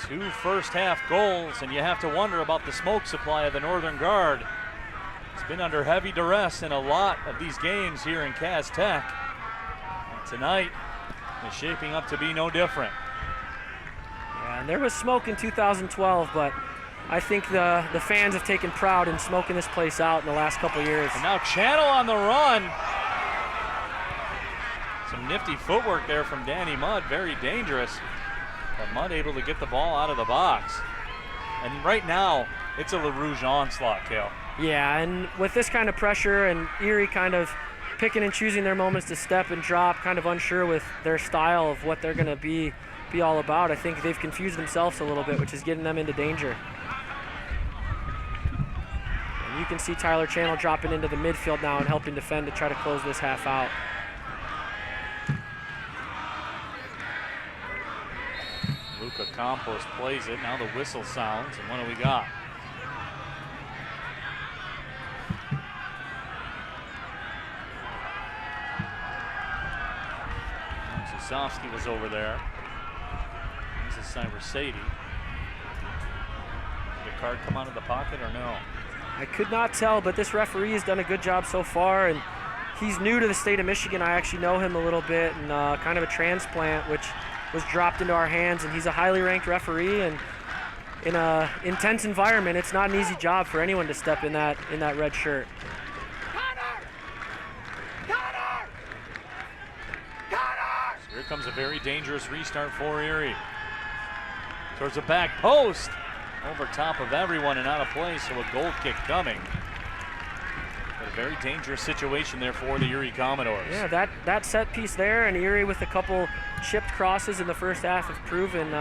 2 first-half goals, and you have to wonder about the smoke supply of the Northern Guard. It's been under heavy duress in a lot of these games here in Cass Tech. And tonight is shaping up to be no different. Yeah, and there was smoke in 2012, but I think the fans have taken pride in smoking this place out in the last couple of years. And now Channel on the run. Some nifty footwork there from Danny Mudd, very dangerous. But Mudd able to get the ball out of the box. And right now, it's a LaRouge onslaught, Cale. Yeah, and with this kind of pressure and Erie kind of picking and choosing their moments to step and drop, kind of unsure with their style of what they're going to be all about, I think they've confused themselves a little bit, which is getting them into danger. And you can see Tyler Channel dropping into the midfield now and helping defend to try to close this half out. Luca Campos plays it. Now the whistle sounds, and what do we got? Zasowski was over there. This is Cyrus Sadie. Did the card come out of the pocket or no? I could not tell, but this referee has done a good job so far, and he's new to the state of Michigan. I actually know him a little bit, and kind of a transplant, which was dropped into our hands, and he's a highly ranked referee, and in an intense environment, it's not an easy job for anyone to step in that red shirt. So here comes a very dangerous restart for Erie. Towards the back post, over top of everyone and out of play, so a goal kick coming. But a very dangerous situation there for the Erie Commodores. Yeah, that set piece there, and Erie with a couple chipped crosses in the first half have proven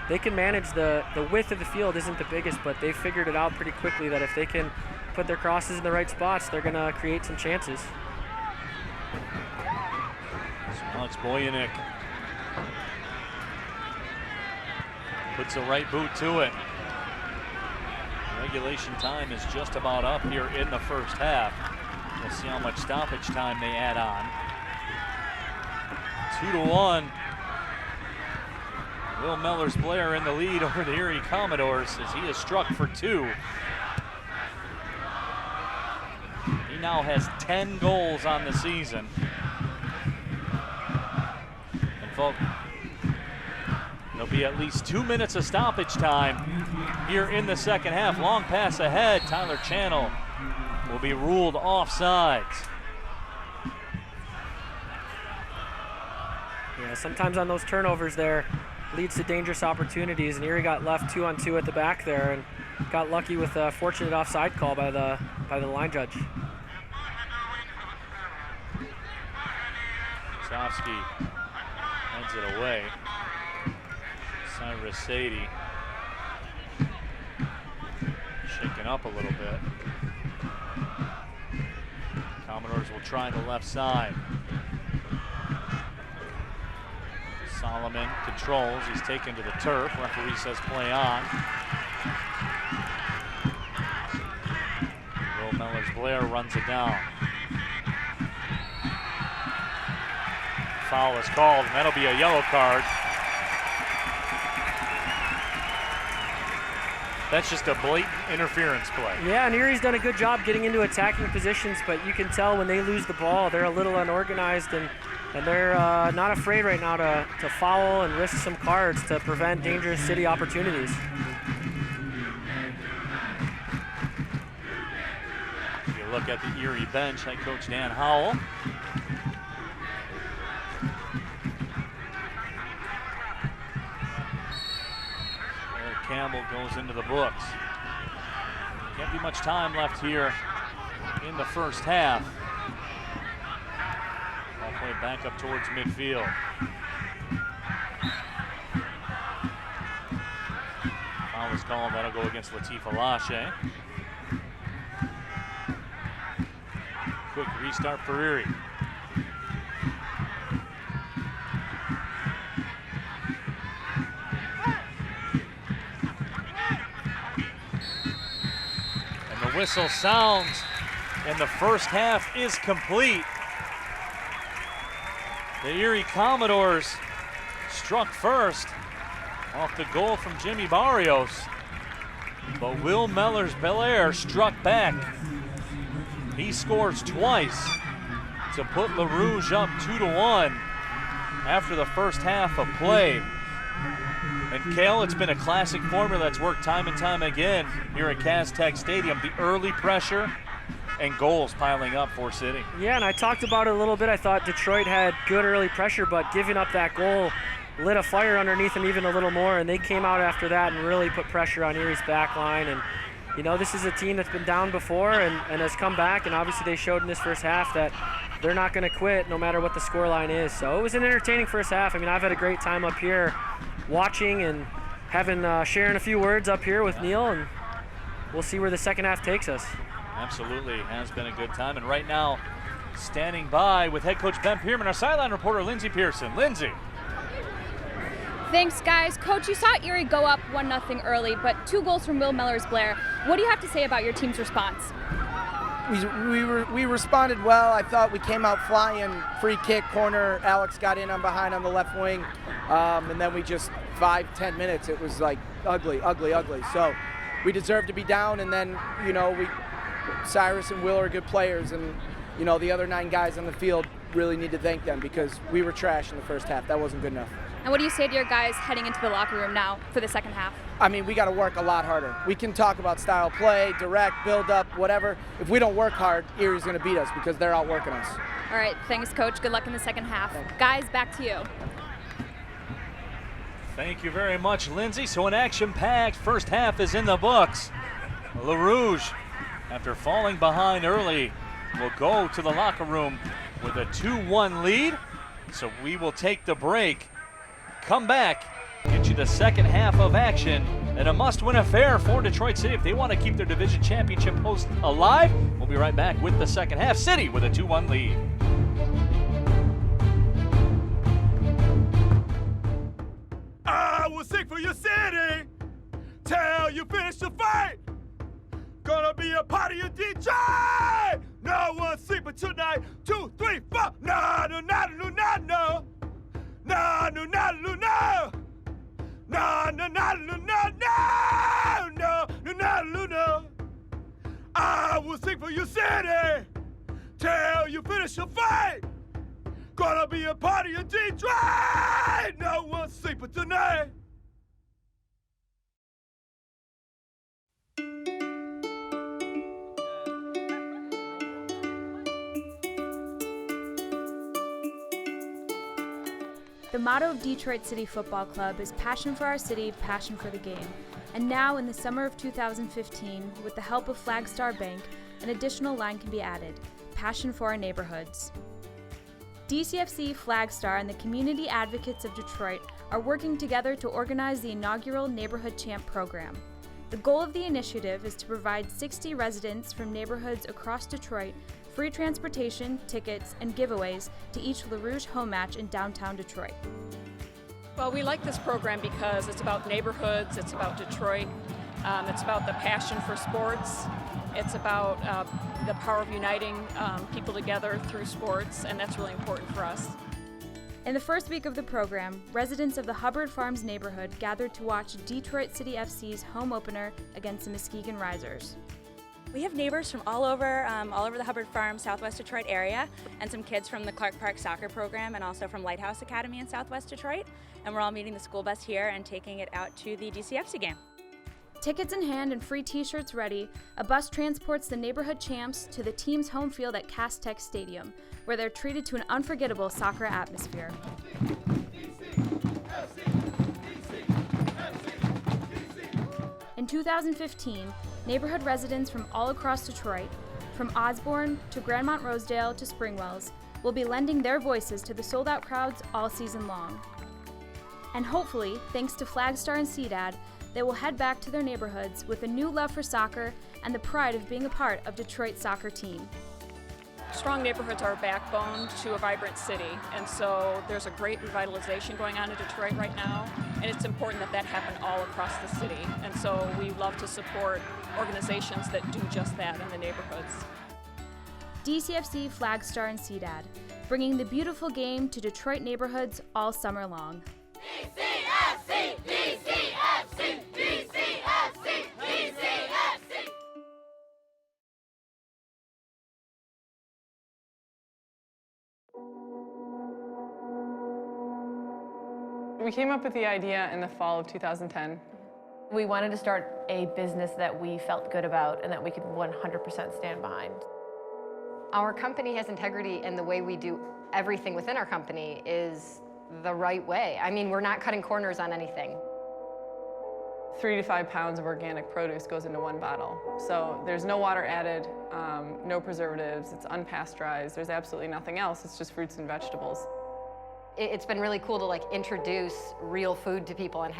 they can manage the width of the field isn't the biggest, but they figured it out pretty quickly that if they can put their crosses in the right spots, they're going to create some chances. So now it's Boyanik. Puts the right boot to it. Regulation time is just about up here in the first half. We'll see how much stoppage time they add on. 2-1. Will Mellors-Blair in the lead over the Erie Commodores as he is struck for 2. He now has 10 goals on the season. And folks, there'll be at least 2 minutes of stoppage time here in the second half. Long pass ahead. Tyler Channel will be ruled offsides. Yeah, sometimes on those turnovers there leads to dangerous opportunities, and Erie got left 2-on-2 at the back there and got lucky with a fortunate offside call by the line judge. Sofsky heads it away. Cyrus Sadie shaken up a little bit. Commodores will try the left side. Solomon controls, he's taken to the turf. Referee says play on. Will Mellors-Blair runs it down. Foul is called, and that'll be a yellow card. That's just a blatant interference play. Yeah, and Erie's done a good job getting into attacking positions, but you can tell when they lose the ball, they're a little unorganized, and they're not afraid right now to foul and risk some cards to prevent dangerous city opportunities. If you look at the Erie bench, head coach Dan Howell. Eric Campbell goes into the books. Can't be much time left here in the first half. Ball played back up towards midfield. Foul is called, that'll go against Latif Alashe. Quick restart for Erie. And the whistle sounds, and the first half is complete. The Erie Commodores struck first off the goal from Jimmy Barrios, but Will Mellors-Blair struck back. He scores twice to put Le Rouge up 2-1 after the first half of play. And Cale, it's been a classic formula that's worked time and time again here at Castech Stadium. The early pressure and goals piling up for City. Yeah, and I talked about it a little bit. I thought Detroit had good early pressure, but giving up that goal lit a fire underneath them even a little more, and they came out after that and really put pressure on Erie's back line. And you know, this is a team that's been down before and has come back, and obviously they showed in this first half that they're not going to quit no matter what the scoreline is. So it was an entertaining first half. I mean, I've had a great time up here watching and having sharing a few words up here with Neil, and we'll see where the second half takes us. Absolutely, has been a good time. And right now, standing by with head coach Ben Pierman, our sideline reporter Lindsey Pearson. Lindsey. Thanks, guys. Coach, you saw Erie go up 1-0 early, but 2 goals from Will Mellors-Blair. What do you have to say about your team's response? We responded well. I thought we came out flying. Free kick, corner. Alex got in on behind on the left wing. And then we just 5-10 minutes, it was like ugly. So we deserved to be down, and then, you know, Cyrus and Will are good players, and, you know, the other 9 guys on the field really need to thank them because we were trash in the first half. That wasn't good enough. And what do you say to your guys heading into the locker room now for the second half? I mean, we got to work a lot harder. We can talk about style play, direct, build up, whatever. If we don't work hard, Erie's going to beat us because they're outworking us. All right, thanks, Coach. Good luck in the second half. Guys, back to you. Thank you very much, Lindsey. So an action-packed first half is in the books. Le Rouge, after falling behind early, will go to the locker room with a 2-1 lead. So we will take the break, come back, get you the second half of action, and a must-win affair for Detroit City if they want to keep their division championship host alive. We'll be right back with the second half. City with a 2-1 lead. I will sing for your city till you finish the fight. Gonna be a part of your DJ. No one sleep city till you finish your fight. Gonna be a party in Detroit. No one's sleeping tonight. The motto of Detroit City Football Club is passion for our city, passion for the game. And now, in the summer of 2015, with the help of Flagstar Bank, an additional line can be added, passion for our neighborhoods. DCFC, Flagstar, and the community advocates of Detroit are working together to organize the inaugural Neighborhood Champ program. The goal of the initiative is to provide 60 residents from neighborhoods across Detroit free transportation, tickets, and giveaways to each LaRouche home match in downtown Detroit. Well, we like this program because it's about neighborhoods, it's about Detroit, it's about the passion for sports, it's about the power of uniting people together through sports, and that's really important for us. In the first week of the program, residents of the Hubbard Farms neighborhood gathered to watch Detroit City FC's home opener against the Muskegon Risers. We have neighbors from all over the Hubbard Farms, Southwest Detroit area, and some kids from the Clark Park soccer program and also from Lighthouse Academy in Southwest Detroit. And we're all meeting the school bus here and taking it out to the DCFC game. Tickets in hand and free t-shirts ready, a bus transports the neighborhood champs to the team's home field at Cass Tech Stadium, where they're treated to an unforgettable soccer atmosphere. In 2015, neighborhood residents from all across Detroit, from Osborne to Grandmont Rosedale to Springwells, will be lending their voices to the sold-out crowds all season long. And hopefully, thanks to Flagstar and CDAD, they will head back to their neighborhoods with a new love for soccer and the pride of being a part of Detroit's soccer team. Strong neighborhoods are a backbone to a vibrant city, and so there's a great revitalization going on in Detroit right now, and it's important that that happen all across the city. And so we love to support organizations that do just that in the neighborhoods. DCFC, Flagstar, and CDAD, bringing the beautiful game to Detroit neighborhoods all summer long. DCFC! DCFC! DCFC! DCFC! We came up with the idea in the fall of 2010. We wanted to start a business that we felt good about and that we could 100% stand behind. Our company has integrity, and the way we do everything within our company is the right way. I mean, we're not cutting corners on anything. 3 to 5 pounds of organic produce goes into one bottle. So there's no water added, no preservatives, it's unpasteurized, there's absolutely nothing else, it's just fruits and vegetables. It's been really cool to introduce real food to people and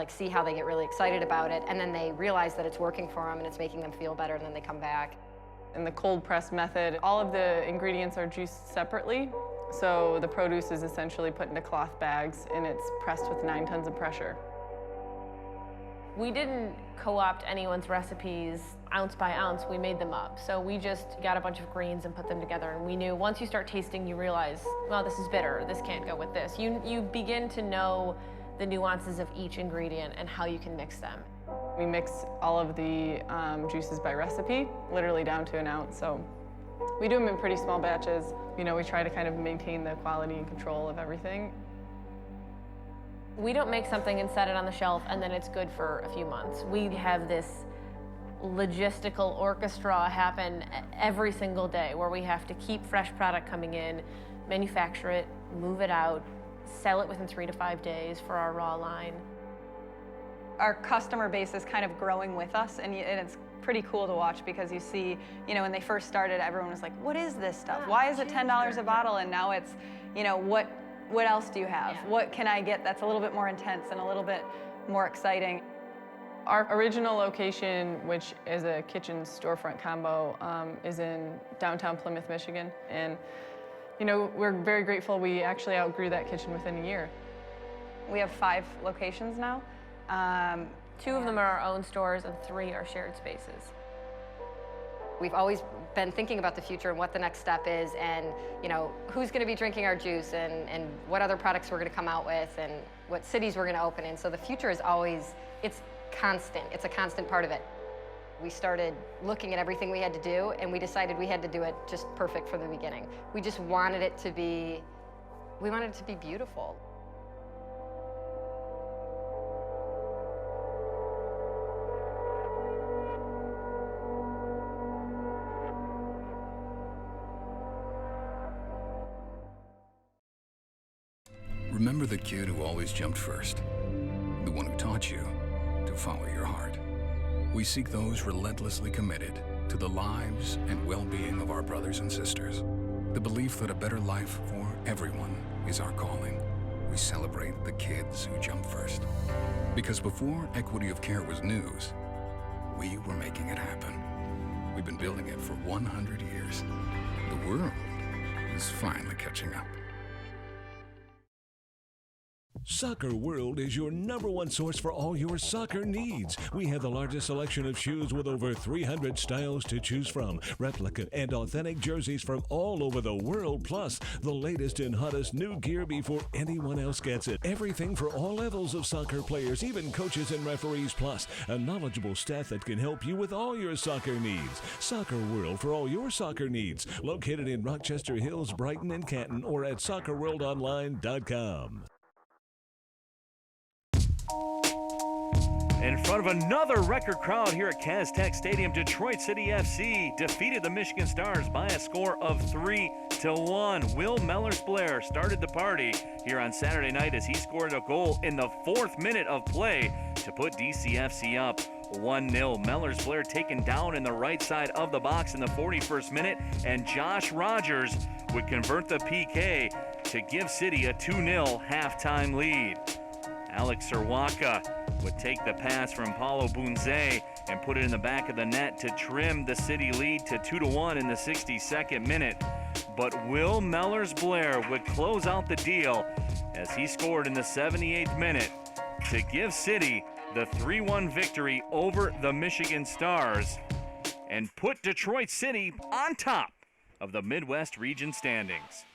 see how they get really excited about it, and then they realize that it's working for them and it's making them feel better, and then they come back. In the cold press method, all of the ingredients are juiced separately. So the produce is essentially put into cloth bags and it's pressed with 9 tons of pressure. We didn't co-opt anyone's recipes ounce by ounce, we made them up. So we just got a bunch of greens and put them together, and we knew once you start tasting, you realize, well, this is bitter, this can't go with this. You begin to know the nuances of each ingredient and how you can mix them. We mix all of the juices by recipe, literally down to an ounce. So we do them in pretty small batches. You know, we try to kind of maintain the quality and control of everything. We don't make something and set it on the shelf and then it's good for a few months. We have this logistical orchestra happen every single day where we have to keep fresh product coming in, manufacture it, move it out, sell it within 3 to 5 days for our raw line. Our customer base is kind of growing with us, and it's pretty cool to watch because you see, when they first started, everyone was like, what is this stuff? Why is it $10 a bottle? And now it's, what else do you have? Yeah. What can I get that's a little bit more intense and a little bit more exciting? Our original location, which is a kitchen storefront combo, is in downtown Plymouth, Michigan. And, we're very grateful we actually outgrew that kitchen within a year. We have 5 locations now. 2 of them are our own stores and 3 are shared spaces. We've always been thinking about the future and what the next step is, and who's going to be drinking our juice, and what other products we're going to come out with, and what cities we're going to open in. So the future is always, it's constant. It's a constant part of it. We started looking at everything we had to do, and we decided we had to do it just perfect from the beginning. We just wanted it to be, we wanted it to be beautiful. Remember the kid who always jumped first, the one who taught you to follow your heart. We seek those relentlessly committed to the lives and well-being of our brothers and sisters. The belief that a better life for everyone is our calling. We celebrate the kids who jump first. Because before equity of care was news, we were making it happen. We've been building it for 100 years. The world is finally catching up. Soccer World is your #1 source for all your soccer needs. We have the largest selection of shoes with over 300 styles to choose from, replica and authentic jerseys from all over the world, plus the latest and hottest new gear before anyone else gets it. Everything for all levels of soccer players, even coaches and referees, plus a knowledgeable staff that can help you with all your soccer needs. Soccer World for all your soccer needs, located in Rochester Hills, Brighton, and Canton, or at soccerworldonline.com. In front of another record crowd here at Castech Stadium, Detroit City FC defeated the Michigan Stars by a score of 3-1. Will Mellers-Blair started the party here on Saturday night as he scored a goal in the 4th minute of play to put DCFC up 1-0. Mellers-Blair taken down in the right side of the box in the 41st minute, and Josh Rogers would convert the PK to give City a 2-0 halftime lead. Alex Serwaka would take the pass from Paulo Bunze and put it in the back of the net to trim the City lead to 2-1 in the 62nd minute. But Will Mellers-Blair would close out the deal as he scored in the 78th minute to give City the 3-1 victory over the Michigan Stars and put Detroit City on top of the Midwest region standings.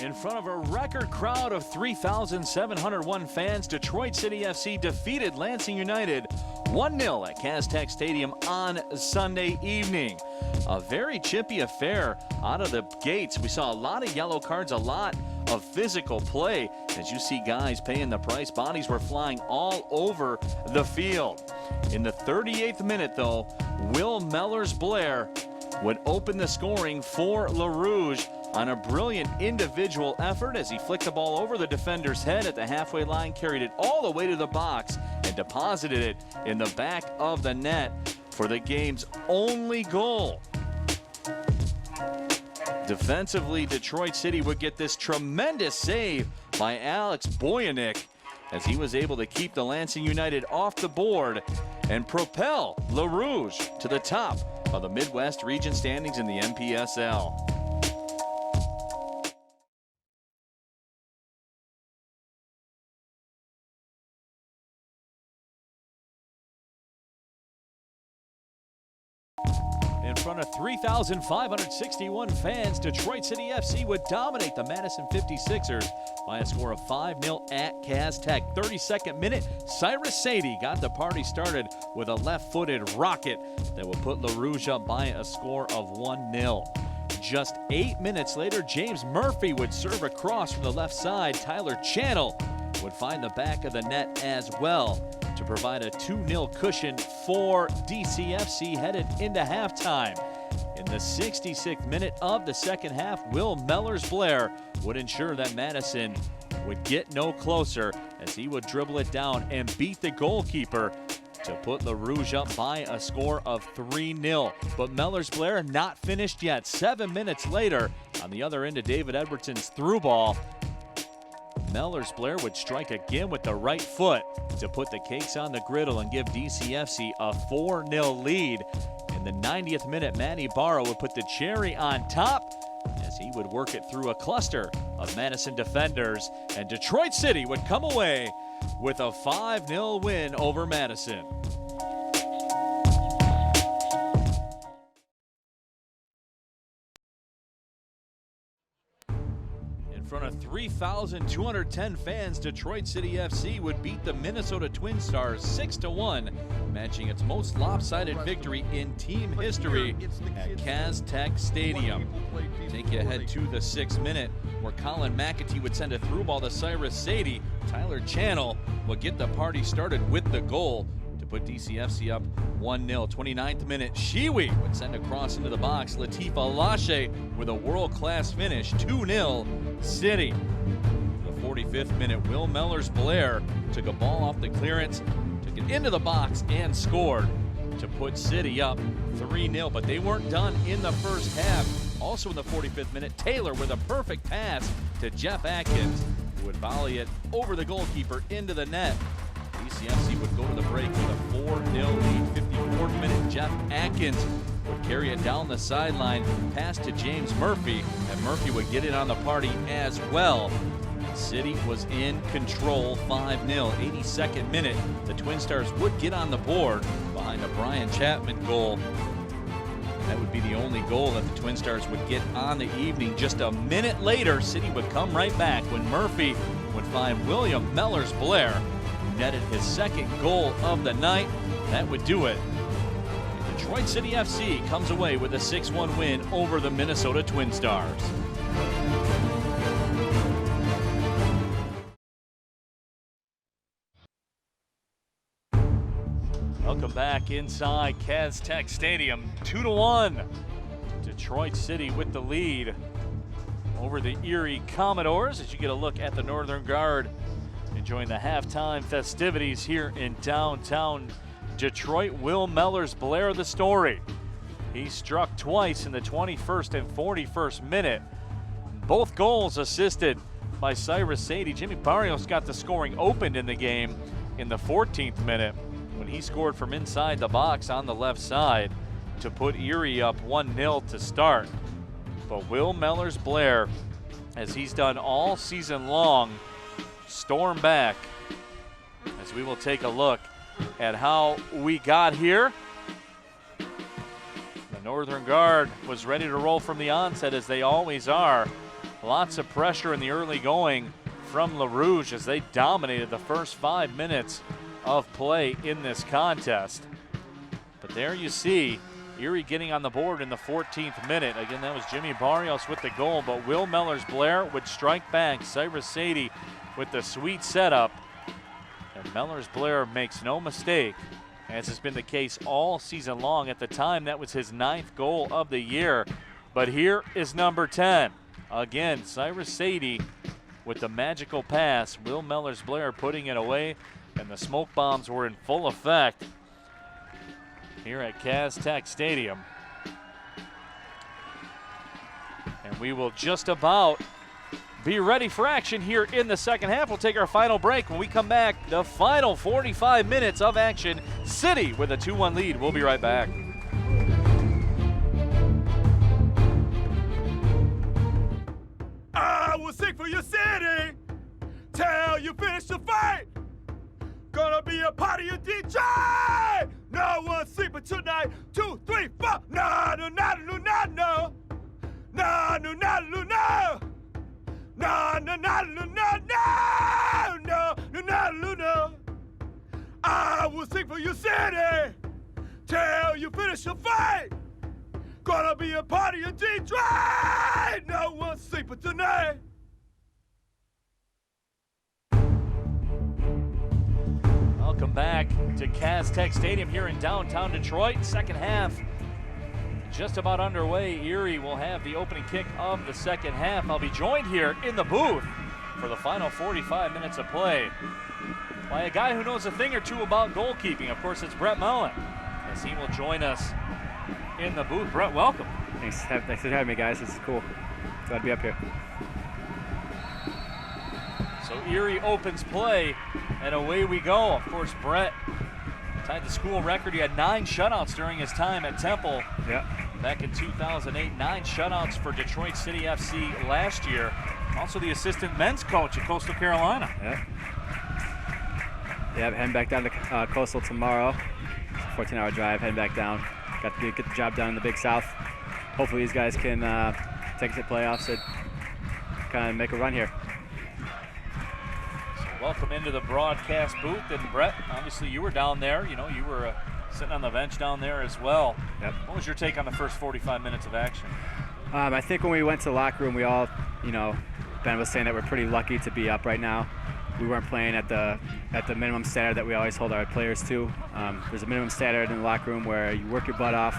In front of a record crowd of 3,701 fans, Detroit City FC defeated Lansing United 1-0 at Castech Stadium on Sunday evening. A very chippy affair out of the gates. We saw a lot of yellow cards, a lot of physical play. As you see guys paying the price, bodies were flying all over the field. In the 38th minute, though, Will Mellers-Blair would open the scoring for Le Rouge on a brilliant individual effort as he flicked the ball over the defender's head at the halfway line, carried it all the way to the box, and deposited it in the back of the net for the game's only goal. Defensively, Detroit City would get this tremendous save by Alex Boyanik as he was able to keep the Lansing United off the board and propel Le Rouge to the top of the Midwest region standings in the MPSL. In front of 3,561 fans, Detroit City FC would dominate the Madison 56ers by a score of 5-0 at Castech. 32nd minute, Cyrus Sadie got the party started with a left-footed rocket that would put Le Rouge up by a score of 1-0. Just 8 minutes later, James Murphy would serve across from the left side. Tyler Channel would find the back of the net as well to provide a 2-0 cushion for DCFC headed into halftime. In the 66th minute of the second half, Will Mellers-Blair would ensure that Madison would get no closer as he would dribble it down and beat the goalkeeper to put Le Rouge up by a score of 3-0. But Mellers-Blair not finished yet. 7 minutes later, on the other end of David Edwardson's through ball, Mellers-Blair would strike again with the right foot to put the cakes on the griddle and give DCFC a 4-0 lead. In the 90th minute, Manny Barrow would put the cherry on top as he would work it through a cluster of Madison defenders, and Detroit City would come away with a 5-0 win over Madison. 3,210 fans, Detroit City FC would beat the Minnesota Twin Stars 6-1, matching its most lopsided victory in team history at Caz-Tech Stadium. Take you ahead to the 6th minute, where Colin McAtee would send a through ball to Cyrus Sadie. Tyler Channel would get the party started with the goal to put DCFC up 1-0. 29th minute, Shiwi would send a cross into the box. Latifa Lashe with a world-class finish, 2-0 City. The 45th minute, Will Mellors-Blair took a ball off the clearance, took it into the box and scored to put City up 3-0. But they weren't done in the first half. Also in the 45th minute, Taylor with a perfect pass to Jeff Atkins, who would volley it over the goalkeeper into the net. DCFC would go to the break with a 4-0 lead. 54th minute, Jeff Atkins would carry it down the sideline, pass to James Murphy, and Murphy would get it on the party as well. City was in control, 5-0. 82nd minute, the Twin Stars would get on the board behind a Brian Chapman goal. That would be the only goal that the Twin Stars would get on the evening. Just a minute later, City would come right back when Murphy would find William Mellors-Blair, who netted his second goal of the night. That would do it. And Detroit City FC comes away with a 6-1 win over the Minnesota Twin Stars. Welcome back inside Caz-Tech Stadium. 2-1. Detroit City with the lead over the Erie Commodores as you get a look at the Northern Guard enjoying the halftime festivities here in downtown Detroit. Will Mellors-Blair the story. He struck twice in the 21st and 41st minute. Both goals assisted by Cyrus Sadie. Jimmy Barrios got the scoring opened in the game in the 14th minute, when he scored from inside the box on the left side to put Erie up 1-0 to start. But Will Mellors-Blair, as he's done all season long, storm back, as we will take a look at how we got here. The Northern Guard was ready to roll from the onset, as they always are. Lots of pressure in the early going from LaRouge as they dominated the first 5 minutes of play in this contest. But there you see Erie getting on the board in the 14th minute. Again, that was Jimmy Barrios with the goal, but Will Mellors-Blair would strike back. Cyrus Sadie with the sweet setup. And Mellors-Blair makes no mistake, as has been the case all season long. At the time, that was his 9th goal of the year. But here is number 10. Again, Cyrus Sadie with the magical pass. Will Mellors-Blair putting it away. And the smoke bombs were in full effect here at Caz-Tech Stadium. And we will just about be ready for action here in the second half. We'll take our final break. When we come back, the final 45 minutes of action. City with a 2-1 lead. We'll be right back. I will sing for your city till you finish the fight. Gonna be a party in Detroit. No one sleeping tonight. 2, 3, 4. No, no, no, no, no, no. No, no, no, no, no. No, no, no, no, no, no. No, no, no, no, no. I will sing for your city till you finish the fight. Gonna be a party in Detroit. No one sleeping tonight. Welcome back to Caz-Tech Stadium here in downtown Detroit. Second half just about underway. Erie will have the opening kick of the second half. I'll be joined here in the booth for the final 45 minutes of play by a guy who knows a thing or two about goalkeeping. Of course, it's Brett Mullen, as he will join us in the booth. Brett, welcome. Thanks for having me, guys. This is cool. Glad to be up here. So Erie opens play, and away we go. Of course, Brett tied the school record. He had 9 shutouts during his time at Temple. Yep. Back in 2008, 9 shutouts for Detroit City FC last year. Also the assistant men's coach at Coastal Carolina. Yep. Yeah, heading back down to Coastal tomorrow. 14-hour drive, heading back down. Got to get the job done in the Big South. Hopefully these guys can take us to playoffs and kind of make a run here. welcome into the broadcast booth. And Brett, obviously you were down there. You know, you were sitting on the bench down there as well. Yep. What was your take on the first 45 minutes of action? I think when we went to the locker room, we all, you know, Ben was saying that we're pretty lucky to be up right now. We weren't playing at the minimum standard that we always hold our players to. There's a minimum standard in the locker room where you work your butt off,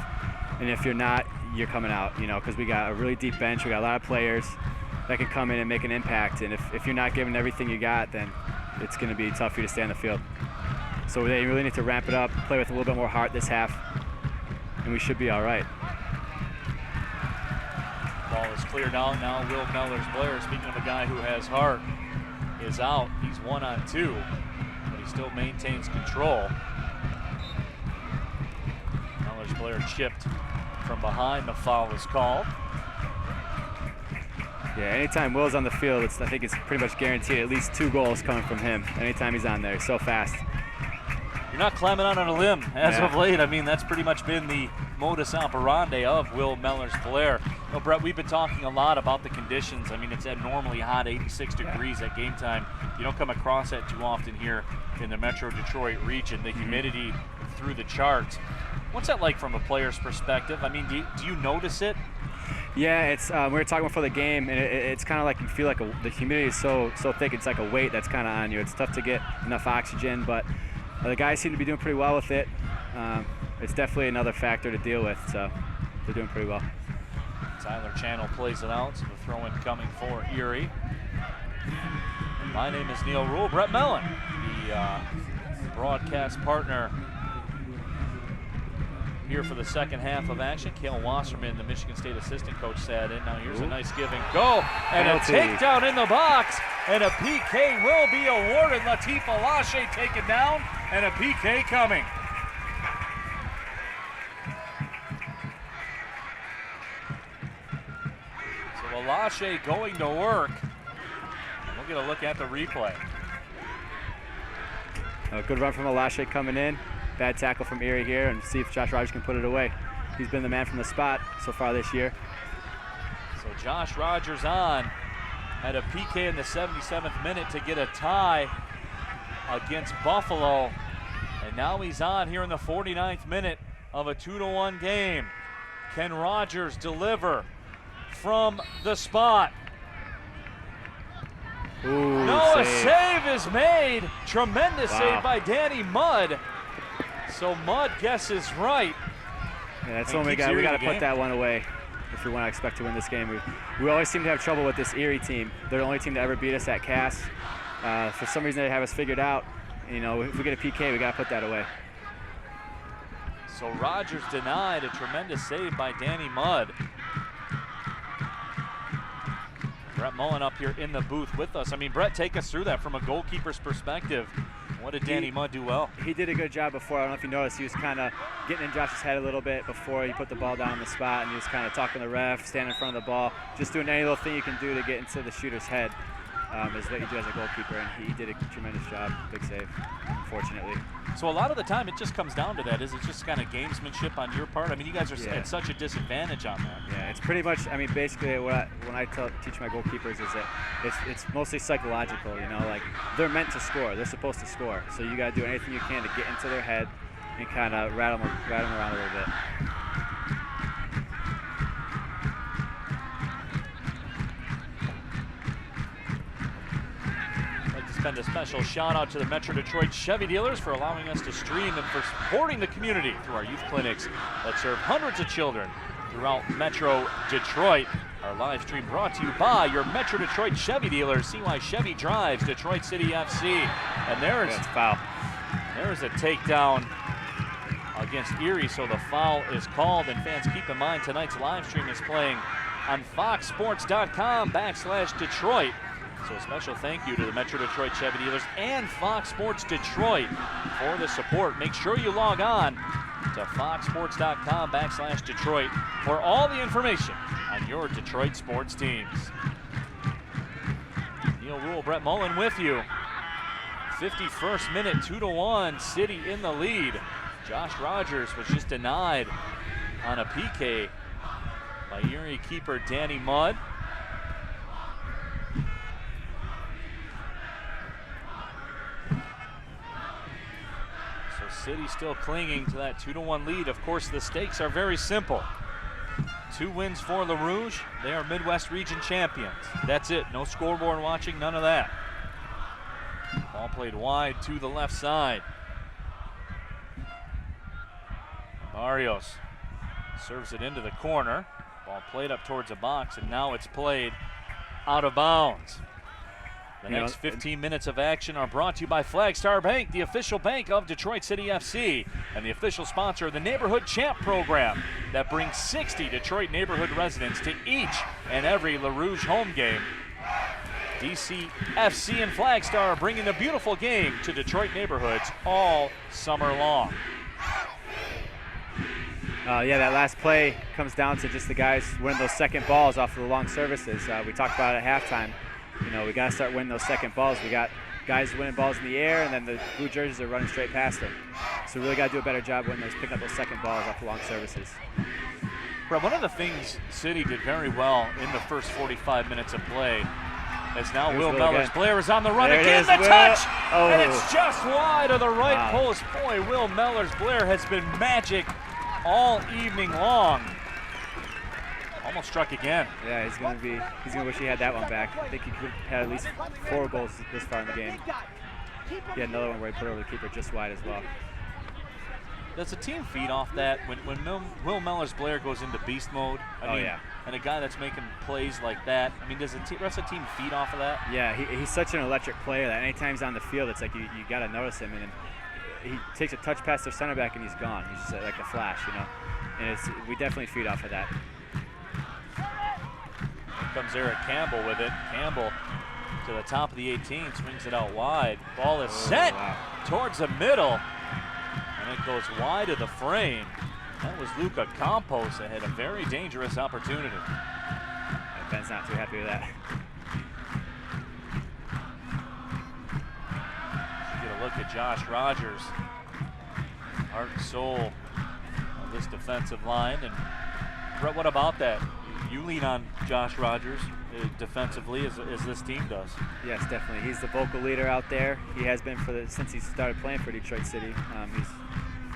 and if you're not, you're coming out, you know, because we got a really deep bench. We got a lot of players that can come in and make an impact, and if you're not giving everything you got, then it's going to be tough for you to stay on the field. So they really need to ramp it up, play with a little bit more heart this half, and we should be all right. Ball is cleared out now. Will Mellors-Blair, speaking of a guy who has heart, is out. He's 1-on-2, but he still maintains control. Mellors-Blair chipped from behind. The foul is called. Yeah, anytime Will's on the field, I think it's pretty much guaranteed at least 2 goals coming from him. Anytime he's on there, he's so fast. You're not climbing out on a limb as of late. I mean, that's pretty much been the modus operandi of Will Mellors-Blair. You know, Brett, we've been talking a lot about the conditions. I mean, it's abnormally hot, 86 degrees at game time. You don't come across that too often here in the Metro Detroit region. The humidity through the charts. What's that like from a player's perspective? I mean, do you notice it? Yeah, it's we were talking before the game, and it's kind of like you feel like the humidity is so thick. It's like a weight that's kind of on you. It's tough to get enough oxygen, but the guys seem to be doing pretty well with it. It's definitely another factor to deal with, so they're doing pretty well. Tyler Channel plays it out, so the throw-in coming for Erie. My name is Neil Rule. Brett Mellon, the broadcast partner here for the second half of action. Cale Wasserman, the Michigan State assistant coach, sat in. Now here's a nice give and go, and a takedown in the box, and a PK will be awarded. Latif Alashe taken down, and a PK coming. So Alashe going to work. And we'll get a look at the replay. A good run from Alashe coming in. Bad tackle from Erie here, and see if Josh Rogers can put it away. He's been the man from the spot so far this year. So Josh Rogers on, had a PK in the 77th minute to get a tie against Buffalo. And now he's on here in the 49th minute of a 2-1 game. Can Rogers deliver from the spot? Ooh, no, a save is made. Tremendous save by Danny Mudd. So Mudd guesses right. Yeah, that's when we got to put that one away if we want to expect to win this game. We always seem to have trouble with this Erie team. They're the only team to ever beat us at Cass. For some reason, they have us figured out. You know, if we get a PK, we got to put that away. So Rogers denied a tremendous save by Danny Mudd. Brett Mullen up here in the booth with us. I mean, Brett, take us through that from a goalkeeper's perspective. What did Danny Mudd do well? He did a good job before. I don't know if you noticed, he was kind of getting in Josh's head a little bit before he put the ball down on the spot, and he was kind of talking to the ref, standing in front of the ball, just doing any little thing you can do to get into the shooter's head is what you do as a goalkeeper, and he did a tremendous job. Big save, unfortunately. So a lot of the time it just comes down to that. Is it just kind of gamesmanship on your part? I mean, you guys are at such a disadvantage on that. Yeah, it's pretty much, I mean, basically when I teach my goalkeepers is that it's mostly psychological, you know, like they're meant to score. They're supposed to score. So you got to do anything you can to get into their head and kind of rattle them around a little bit. Send a special shout out to the Metro Detroit Chevy dealers for allowing us to stream and for supporting the community through our youth clinics that serve hundreds of children throughout Metro Detroit. Our live stream brought to you by your Metro Detroit Chevy dealers. See why Chevy drives Detroit City FC. And there's foul. There's a takedown against Erie, so the foul is called. And fans, keep in mind tonight's live stream is playing on foxsports.com/Detroit. So a special thank you to the Metro Detroit Chevy dealers and Fox Sports Detroit for the support. Make sure you log on to foxsports.com/Detroit for all the information on your Detroit sports teams. Neil Rule, Brett Mullen with you. 51st minute, 2-1, City in the lead. Josh Rogers was just denied on a PK by Erie keeper Danny Mudd. City still clinging to that 2-1 lead. Of course, the stakes are very simple. 2 wins for Le Rouge. They are Midwest Region champions. That's it. No scoreboard watching, none of that. Ball played wide to the left side. Barrios serves it into the corner. Ball played up towards the box, and now it's played out of bounds. The next 15 minutes of action are brought to you by Flagstar Bank, the official bank of Detroit City FC, and the official sponsor of the Neighborhood Champ program that brings 60 Detroit neighborhood residents to each and every Le Rouge home game. DCFC and Flagstar are bringing the beautiful game to Detroit neighborhoods all summer long. Yeah, that last play comes down to just the guys winning those second balls off of the long services. We talked about it at halftime. You know, we got to start winning those second balls. We got guys winning balls in the air, and then the blue jerseys are running straight past them. So we really got to do a better job picking up those second balls off the long services. Brett, one of the things City did very well in the first 45 minutes of play is now Will Mellors-Blair is on the run again. The touch! Oh. And it's just wide of the right post. Boy, Will Mellors-Blair has been magic all evening long. Almost struck again. Yeah, he's gonna wish he had that one back. I think he could have had at least 4 goals this far in the game. He had another one where he put over the keeper just wide as well. Does the team feed off that when Will Mellors-Blair goes into beast mode? I mean, and a guy that's making plays like that, I mean, does the rest of the team feed off of that? Yeah, he's such an electric player that anytime he's on the field, it's like you got to notice him. And he takes a touch past their center back and he's gone. He's just like a flash, you know. And we definitely feed off of that. Here comes Eric Campbell with it. Campbell to the top of the 18, swings it out wide. Ball is sent towards the middle, and it goes wide of the frame. That was Luca Campos that had a very dangerous opportunity. Ben's not too happy with that. Get a look at Josh Rogers, heart and soul of this defensive line. And Brett, what about that? You lean on Josh Rogers defensively as this team does. Yes, definitely. He's the vocal leader out there. He has been since he started playing for Detroit City.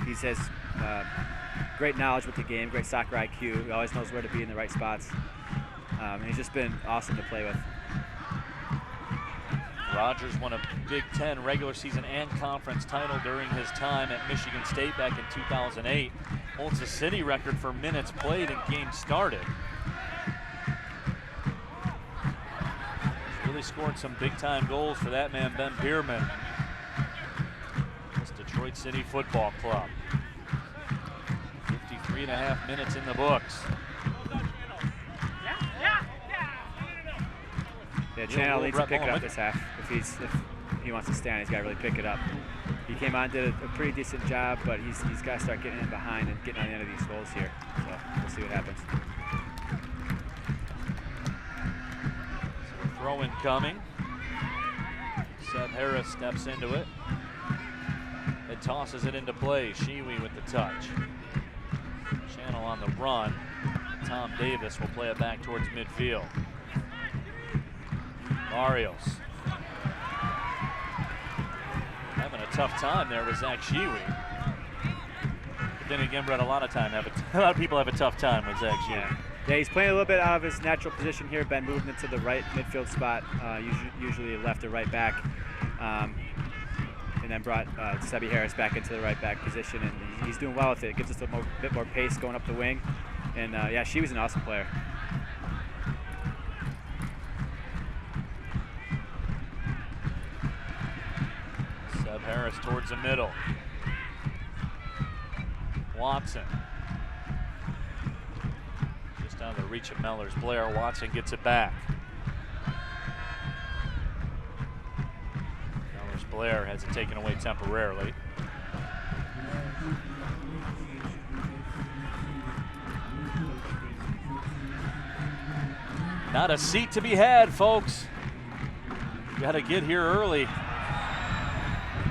He has great knowledge with the game, great soccer IQ. He always knows where to be in the right spots. And he's just been awesome to play with. Rogers won a Big Ten regular season and conference title during his time at Michigan State back in 2008. Holds the city record for minutes played and games started. Really scored some big-time goals for that man, Ben Bierman. This Detroit City Football Club. 53.5 minutes in the books. Yeah, Channel needs to pick it up this half. If he wants to stand, he's got to really pick it up. He came on, did a pretty decent job, but he's got to start getting in behind and getting on the end of these goals here. So we'll see what happens. So throw in coming. Seb Harris steps into it and tosses it into play. Shiwi with the touch. Channel on the run. Tom Davis will play it back towards midfield. Barrios. Having a tough time there with Zach Shiwi. But then again, Brett, a lot of people have a tough time with Zach Shiwi. Yeah, he's playing a little bit out of his natural position here. Ben moved into the right midfield spot, usually left or right back. And then brought Sebi Harris back into the right back position, and he's doing well with it. It gives us a bit more pace going up the wing. And yeah, she was an awesome player. Seb Harris towards the middle. Watson. Just out of the reach of Mellors-Blair. Watson gets it back. Mellors-Blair has it taken away temporarily. Not a seat to be had, folks. You got to get here early.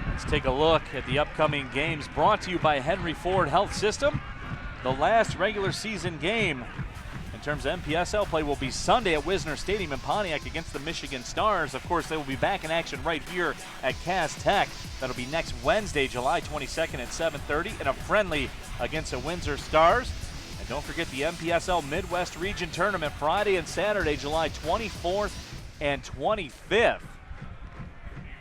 Let's take a look at the upcoming games brought to you by Henry Ford Health System. The last regular season game in terms of MPSL play will be Sunday at Wisner Stadium in Pontiac against the Michigan Stars. Of course, they will be back in action right here at Cass Tech. That'll be next Wednesday, July 22nd at 7:30, and a friendly against the Windsor Stars. And don't forget the MPSL Midwest Region Tournament Friday and Saturday, July 24th and 25th.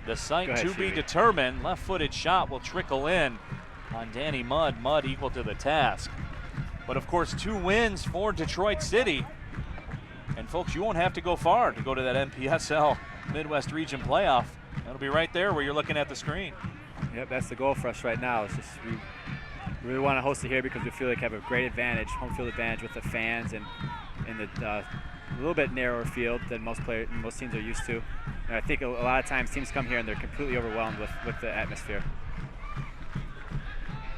The site to be determined. Left-footed shot will trickle in on Danny Mudd. Mudd equal to the task. But of course, 2 wins for Detroit City. And folks, you won't have to go far to go to that MPSL Midwest Region playoff. That'll be right there where you're looking at the screen. Yep, that's the goal for us right now. It's just we really want to host it here because we feel like we have a great advantage, home field advantage with the fans and in the a little bit narrower field than most teams are used to. And I think a lot of times teams come here and they're completely overwhelmed with the atmosphere.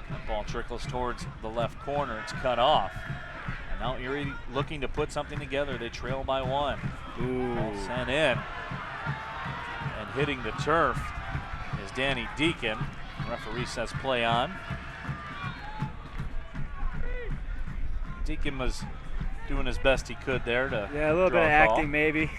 That ball trickles towards the left corner. It's cut off. And now Erie looking to put something together. They trail by 1. Ball sent in. And hitting the turf is Danny Deacon. Referee says play on. Deacon was doing his best he could there to a little bit of acting maybe.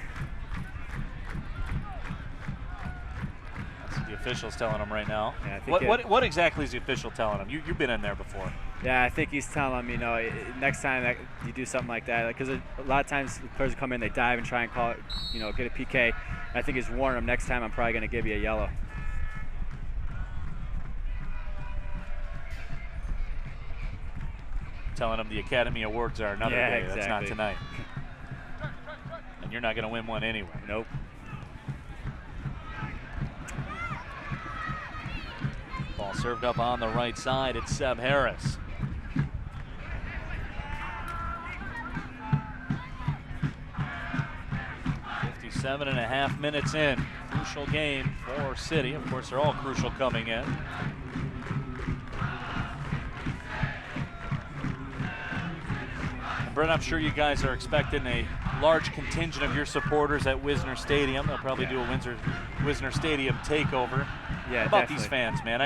That's what the official's telling him right now. Yeah, I think what exactly is the official telling him? You've been in there before. Yeah, I think he's telling him, next time that you do something like that, because a lot of times the players come in, they dive and try and call it, get a PK. I think he's warning them, next time I'm probably going to give you a yellow. Telling him the Academy Awards are another day. Exactly. That's not tonight. And you're not going to win one anyway. Nope. Ball served up on the right side. It's Seb Harris. .5 minutes in. Crucial game for City. Of course, they're all crucial coming in. Brett, I'm sure you guys are expecting a large contingent of your supporters at Wisner Stadium. They'll probably do a Wisner Stadium takeover. Yeah, How about definitely. these fans, man?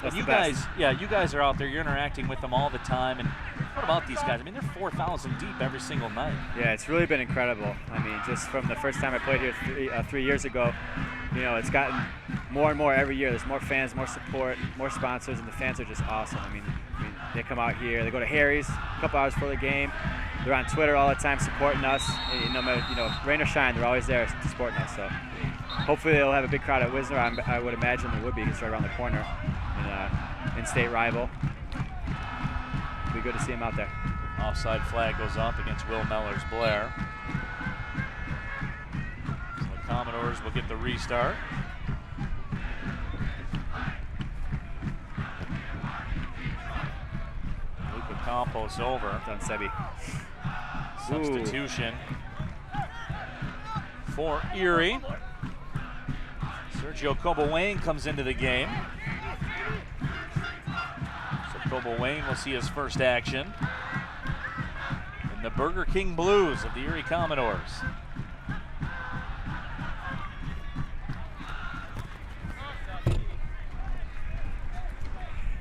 That's you the best. guys, you guys are out there. You're interacting with them all the time. And what about these guys? I mean, they're 4,000 deep every single night. Yeah, it's really been incredible. I mean, just from the first time I played here 3 years ago, it's gotten more and more every year. There's more fans, more support, more sponsors, and the fans are just awesome. I mean, they come out here. They go to Harry's a couple hours before the game. They're on Twitter all the time supporting us. And no matter, rain or shine, they're always there supporting us. So hopefully they'll have a big crowd at Wisner. I would imagine they would be. It's right around the corner. And in-state rival. It'll be good to see them out there. Offside flag goes up against Will Mellors Blair. So the Commodores will get the restart. Luca Campos over. Done, Sebi. Substitution for Erie. Sergio Cobo-Wayne comes into the game. So Cobo-Wayne will see his first action in the Burger King Blues of the Erie Commodores.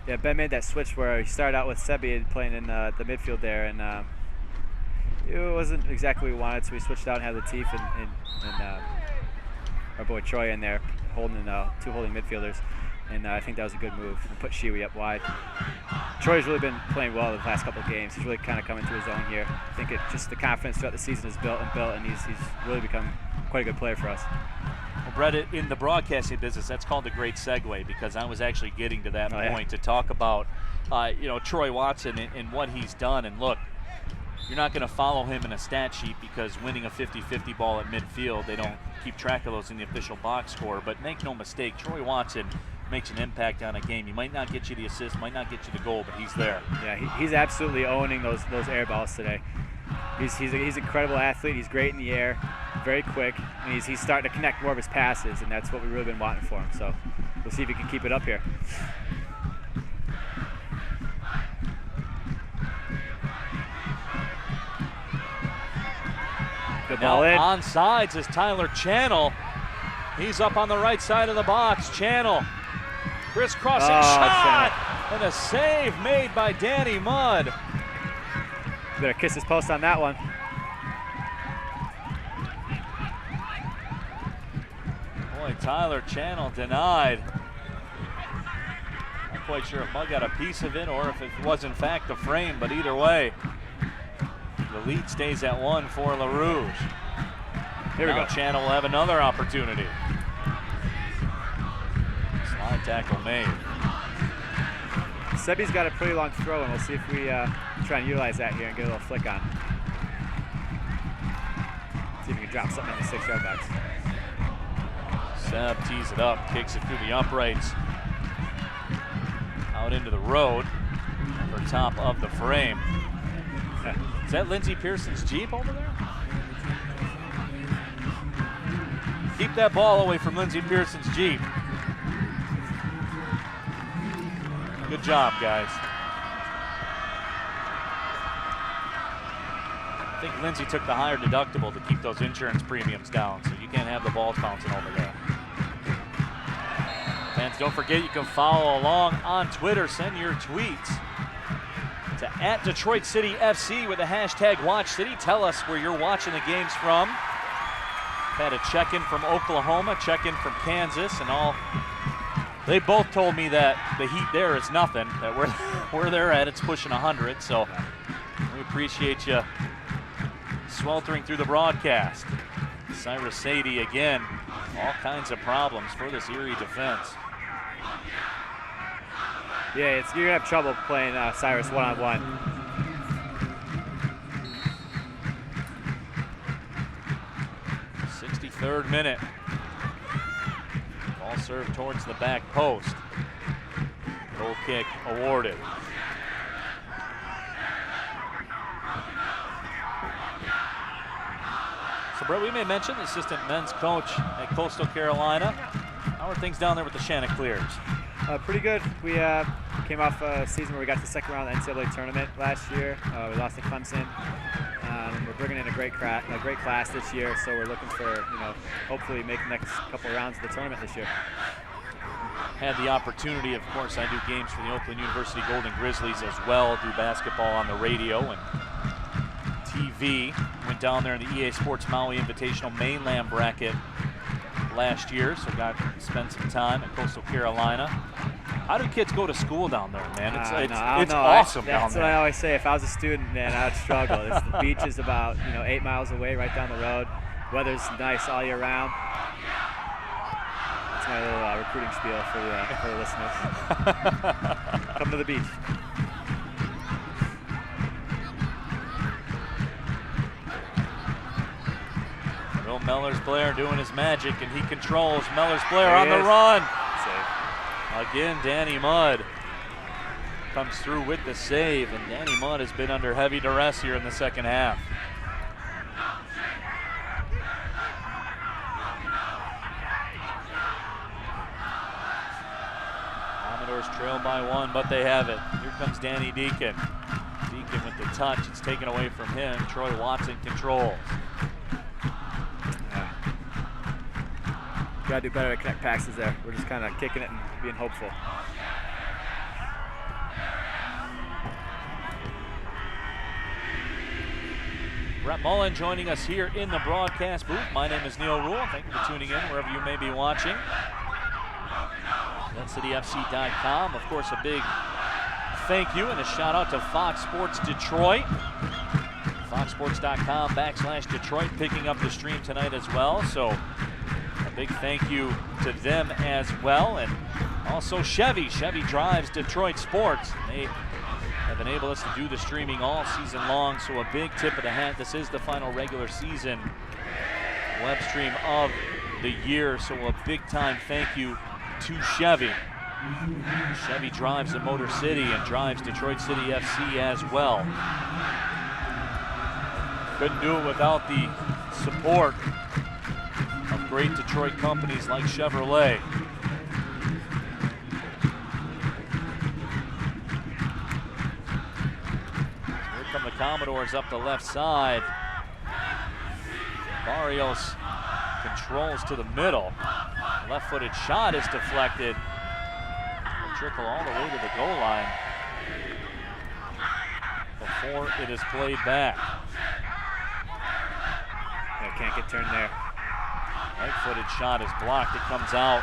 Yeah, Ben made that switch where he started out with Sebi playing in the midfield there, and it wasn't exactly what we wanted, so we switched out and had Latif and our boy Troy in there, holding 2 holding midfielders, and I think that was a good move. And put Shiwi up wide. Troy's really been playing well the last couple of games. He's really kind of coming to his own here. I think just the confidence throughout the season is built, and he's really become quite a good player for us. Well, Brett, in the broadcasting business, that's called a great segue, because I was actually getting to that point to talk about, Troy Watson and what he's done. And look, you're not going to follow him in a stat sheet because winning a 50-50 ball at midfield, they don't keep track of those in the official box score. But make no mistake, Troy Watson makes an impact on a game. He might not get you the assist, might not get you the goal, but he's there. Yeah, he's absolutely owning those air balls today. He's an incredible athlete. He's great in the air, very quick, and he's starting to connect more of his passes, and that's what we've really been wanting for him. So we'll see if he can keep it up here. Good ball in. On sides is Tyler Channel. He's up on the right side of the box. Channel, crisscrossing shot, and a save made by Danny Mudd. Better kiss his post on that one. Boy, Tyler Channel denied. Not quite sure if Mug got a piece of it or if it was in fact the frame, but either way, the lead stays at 1 for LaRouge. Here we go. Channel will have another opportunity. Slide tackle made. Sebi's got a pretty long throw, and we'll see if we try and utilize that here and get a little flick on. See if we can drop something in the 6-yard box. Seb tees it up, kicks it through the uprights. Out into the road over top of the frame. Is that Lindsey Pearson's Jeep over there? Keep that ball away from Lindsey Pearson's Jeep. Good job, guys. I think Lindsey took the higher deductible to keep those insurance premiums down, so you can't have the balls bouncing over there. Fans, don't forget you can follow along on Twitter. Send your tweets to @DetroitCityFC with the hashtag WatchCity. Tell us where you're watching the games from. Had a check-in from Oklahoma, check-in from Kansas, and all. They both told me that the heat there is nothing, that where they're at, it's pushing 100, so we appreciate you sweltering through the broadcast. Cyrus Sadie again, all kinds of problems for this Erie defense. Yeah, you're gonna have trouble playing Cyrus one-on-one. Third minute. Ball served towards the back post. Goal kick awarded. So, Brett, we may mention the assistant men's coach at Coastal Carolina. How are things down there with the Chanticleers? Pretty good. We came off a season where we got to the second round of the NCAA tournament last year. We lost to Clemson. We're bringing in a great class this year, so we're looking for, hopefully make the next couple of rounds of the tournament this year. Had the opportunity, of course, I do games for the Oakland University Golden Grizzlies as well, do basketball on the radio and TV. Went down there in the EA Sports Maui Invitational mainland bracket last year, so got to spend some time at Coastal Carolina. How do kids go to school down there, man? It's awesome down there. That's what I always say. If I was a student, man, I would struggle. The beach is about 8 miles away, right down the road. Weather's nice all year round. That's my little recruiting spiel for the listeners. Come to the beach. Will Mellors-Blair doing his magic, and he controls. Mellors-Blair on the run. Again, Danny Mudd comes through with the save, and Danny Mudd has been under heavy duress here in the second half. Commodores trail by 1, but they have it. Here comes Danny Deacon. Deacon with the touch. It's taken away from him. Troy Watson controls. Got to do better to connect passes there. We're just kind of kicking it and being hopeful. Brett Mullen joining us here in the broadcast booth. My name is Neil Rule. Thank you for tuning in wherever you may be watching. TheCityFC.com. Of course, a big thank you and a shout out to Fox Sports Detroit. FoxSports.com/Detroit picking up the stream tonight as well. So big thank you to them as well, and also Chevy drives Detroit sports. They have enabled us to do the streaming all season long, so a big tip of the hat. This is the final regular season web stream of the year, so a big time thank you to Chevy. Chevy drives the Motor City and drives Detroit City FC as well. Couldn't do it without the support of great Detroit companies like Chevrolet. Here come the Commodores up the left side. Barrios controls to the middle. Left-footed shot is deflected. Will trickle all the way to the goal line before it is played back. Yeah, can't get turned there. Right-footed shot is blocked. It comes out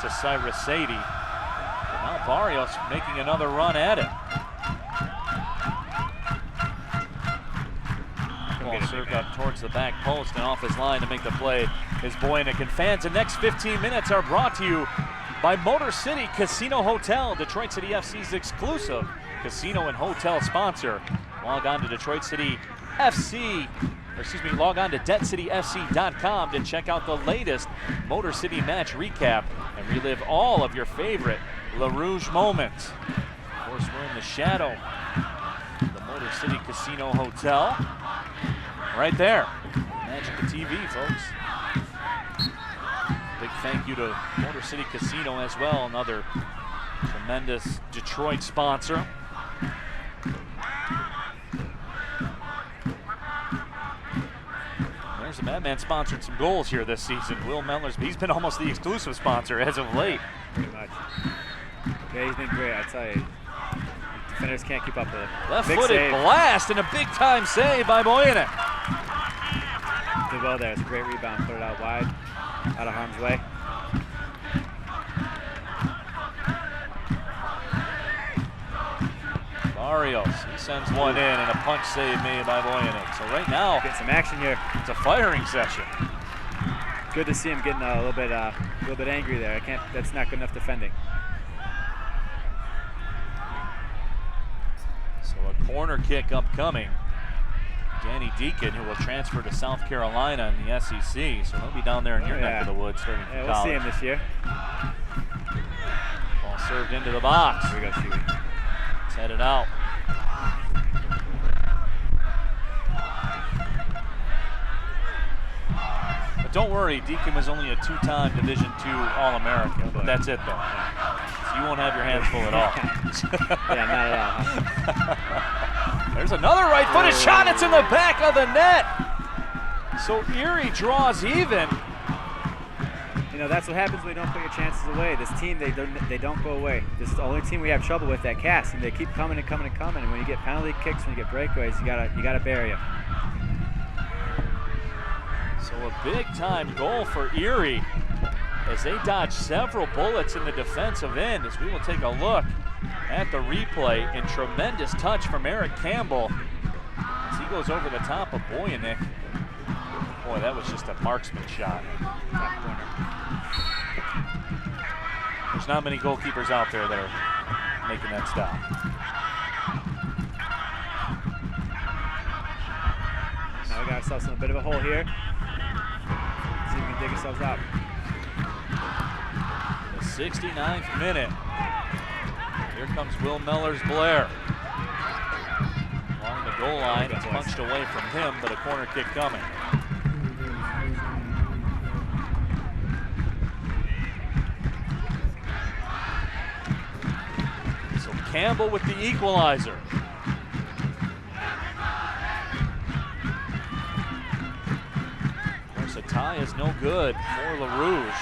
to Cyrus Sadie. Now Barrios making another run at it. Ball served up towards the back post and off his line to make the play is Boyanek. And fans, the next 15 minutes are brought to you by Motor City Casino Hotel, Detroit City FC's exclusive casino and hotel sponsor. Log on to Detroit City FC, log on to DebtCityFC.com to check out the latest Motor City match recap and relive all of your favorite Le Rouge moments. Of course, we're in the shadow of the Motor City Casino Hotel. Right there. Magic of TV, folks. Big thank you to Motor City Casino as well, another tremendous Detroit sponsor. There's the Madman sponsored some goals here this season. Will Mellors, he's been almost the exclusive sponsor as of late. Pretty much. Yeah, he's been great, I tell you. Defenders can't keep up with him. Left-footed blast and a big-time save by Boyanek. Did well there. It's a great rebound. Put it out wide, out of harm's way. Barrios, he sends one in and a punch save made by Boyanek. So right now, get some action here. It's a firing session. Good to see him getting a little bit angry there. That's not good enough defending. So a corner kick upcoming. Danny Deacon, who will transfer to South Carolina in the SEC, so he'll be down there in your neck of the woods starting from college. We'll see him this year. Ball served into the box. Here we go, Stewie. It's headed out. But don't worry, Deacon was only a two-time Division II All-American, but that's it though. So you won't have your hands full at all. Yeah, not at all. There's another right-footed shot. It's in the back of the net. So Erie draws even. You know, that's what happens when you don't put your chances away. This team, they don't go away. This is the only team we have trouble with, that cast, and they keep coming and coming and coming. And when you get penalty kicks, when you get breakaways, you gotta bury them. So a big-time goal for Erie as they dodge several bullets in the defensive end. As we will take a look at the replay, and tremendous touch from Eric Campbell as he goes over the top of Boyanek. Boy, that was just a marksman shot. Top corner. There's not many goalkeepers out there that are making that stop. Now we got ourselves in a bit of a hole here. See if we can dig ourselves out. The 69th minute. Here comes Will Mellors-Blair. Along the goal line, it's punched away from him, but a corner kick coming. So Campbell with the equalizer. Of course, a tie is no good for Le Rouge.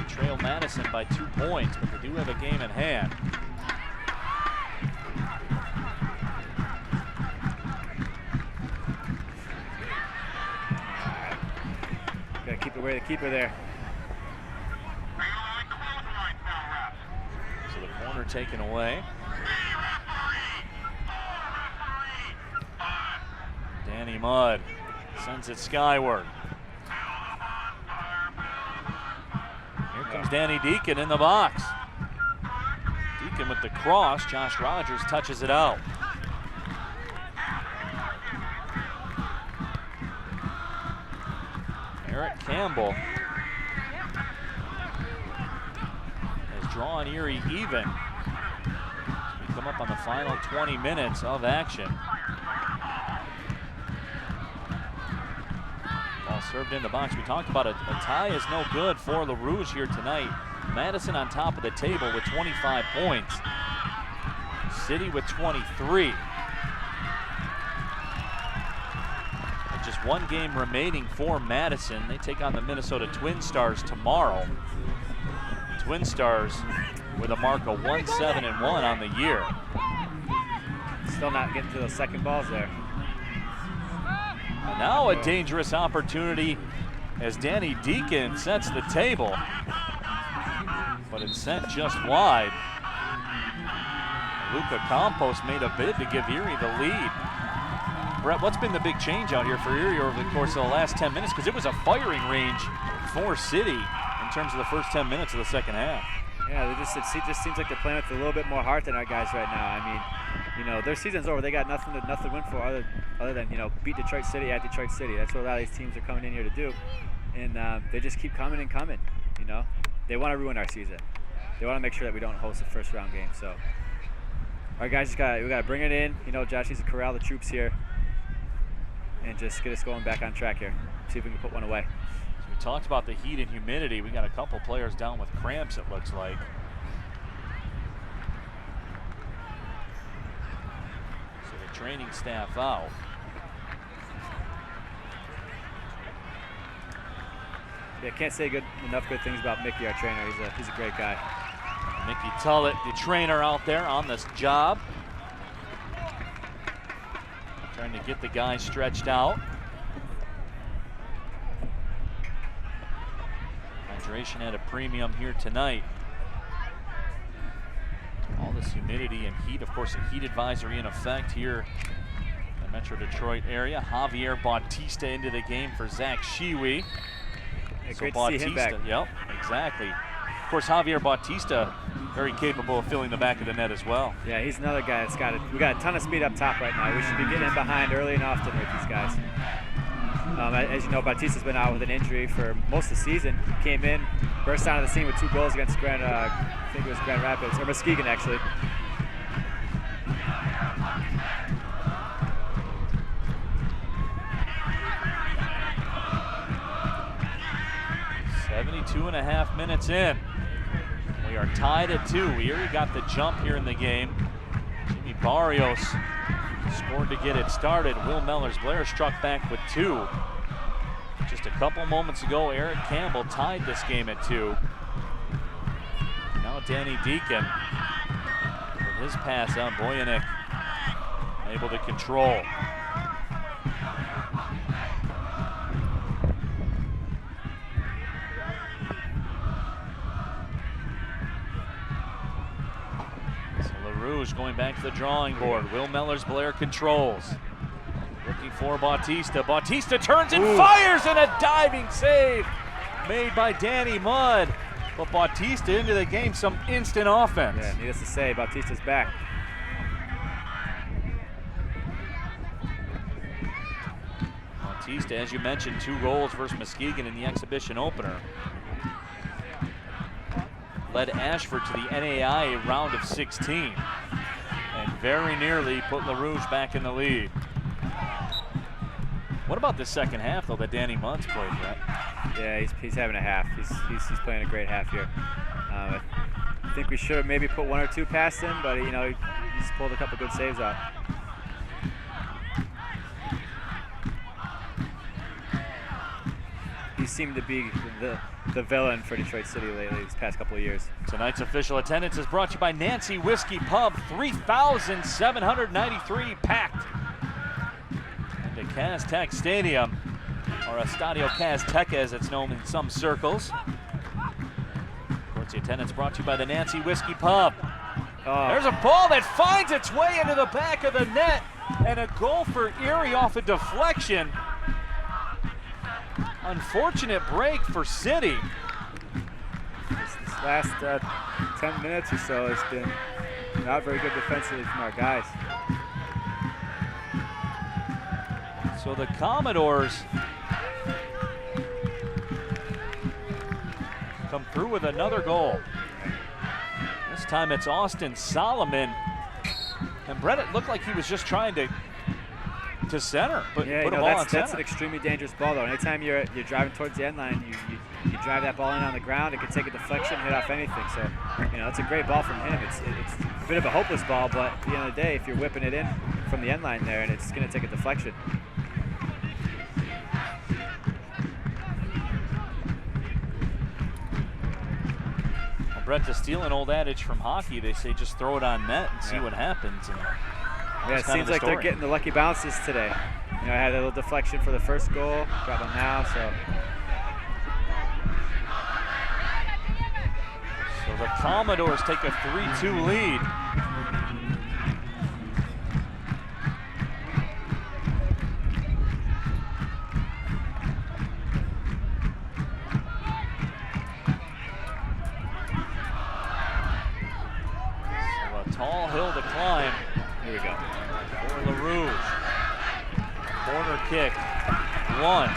Trail Madison by 2 points, but they do have a game in hand. Gotta keep away the keeper there. So the corner taken away. Danny Mudd sends it skyward. Here comes Danny Deacon in the box. Deacon with the cross. Josh Rogers touches it out. Eric Campbell has drawn Erie even. We come up on the final 20 minutes of action. Ball served in the box. We talked about a tie is no good for Le Rouge here tonight. Madison on top of the table with 25 points. City with 23. And just one game remaining for Madison. They take on the Minnesota Twin Stars tomorrow. Twin Stars with a mark of 1-7-1 on the year. Still not getting to those second balls there. And now a dangerous opportunity as Danny Deacon sets the table, but it's sent just wide. Luca Campos made a bid to give Erie the lead. Brett, what's been the big change out here for Erie over the course of the last 10 minutes? Because it was a firing range for City in terms of the first 10 minutes of the second half. Yeah, it just seems like they're playing with a little bit more heart than our guys right now. I mean, you know, their season's over. They got nothing to win for other than, you know, beat Detroit City at Detroit City. That's what a lot of these teams are coming in here to do. And they just keep coming and coming, you know. They want to ruin our season. They want to make sure that we don't host a first-round game. So our guys we got to bring it in. You know, Josh needs to corral the troops here and just get us going back on track here. See if we can put one away. So we talked about the heat and humidity. We got a couple players down with cramps, it looks like. So the training staff out. Yeah, can't say enough good things about Mickey, our trainer. He's a great guy. Mickey Tullett, the trainer out there on this job. Trying to get the guys stretched out. Hydration at a premium here tonight. All this humidity and heat, of course, a heat advisory in effect here in the Metro Detroit area. Javier Bautista into the game for Zach Shiwi. Yeah, great to see him back. Yep, exactly. Of course, Javier Bautista, very capable of filling the back of the net as well. Yeah, he's another guy that's we got a ton of speed up top right now. We should be getting in behind early and often with these guys. As you know, Bautista's been out with an injury for most of the season. He came in, burst onto the scene with 2 goals against Grand Rapids, or Muskegon actually. .5 minutes in. We are tied at 2. We already got the jump here in the game. Jimmy Barrios scored to get it started. Will Mellors-Blair struck back with 2. Just a couple moments ago, Eric Campbell tied this game at 2. Now Danny Deacon with his pass out. Boyanek able to control. LaRouge going back to the drawing board. Will Mellors-Blair controls. Looking for Bautista. Bautista turns and fires, and a diving save made by Danny Mudd. But Bautista into the game, some instant offense. Yeah, needless to say, Bautista's back. Bautista, as you mentioned, 2 goals versus Muskegon in the exhibition opener. Led Ashford to the NAI round of 16 and very nearly put LaRouge back in the lead. What about the second half, though, that Danny Mudd's played, Brett? Yeah, he's having a half. He's playing a great half here. I think we should have maybe put 1 or 2 past him, but you know, he's pulled a couple good saves out. He seemed to be the villain for Detroit City lately these past couple of years. Tonight's official attendance is brought to you by Nancy Whiskey Pub. 3,793 packed into Castech Stadium, or Estadio Castech as it's known in some circles. Of course, the attendance brought to you by the Nancy Whiskey Pub. There's a ball that finds its way into the back of the net, and a goal for Erie off a deflection. Unfortunate break for City. This last 10 minutes or so has been not very good defensively from our guys. So the Commodores come through with another goal. This time it's Austin Solomon. And Brett, it looked like he was just trying to center, but yeah, put a ball on center. That's an extremely dangerous ball, though. Anytime you're driving towards the end line, you drive that ball in on the ground, it can take a deflection, hit off anything. So, you know, it's a great ball from him. It's a bit of a hopeless ball, but at the end of the day, if you're whipping it in from the end line there, and it's going to take a deflection. Well, Brett, to steal an old adage from hockey, they say just throw it on net and see what happens. And yeah, it seems like they're getting the lucky bounces today. You know, I had a little deflection for the first goal, got one now, so So the Commodores take a 3-2 lead. Tall hill to climb. Here we go. For the Rouge. Corner kick. 1.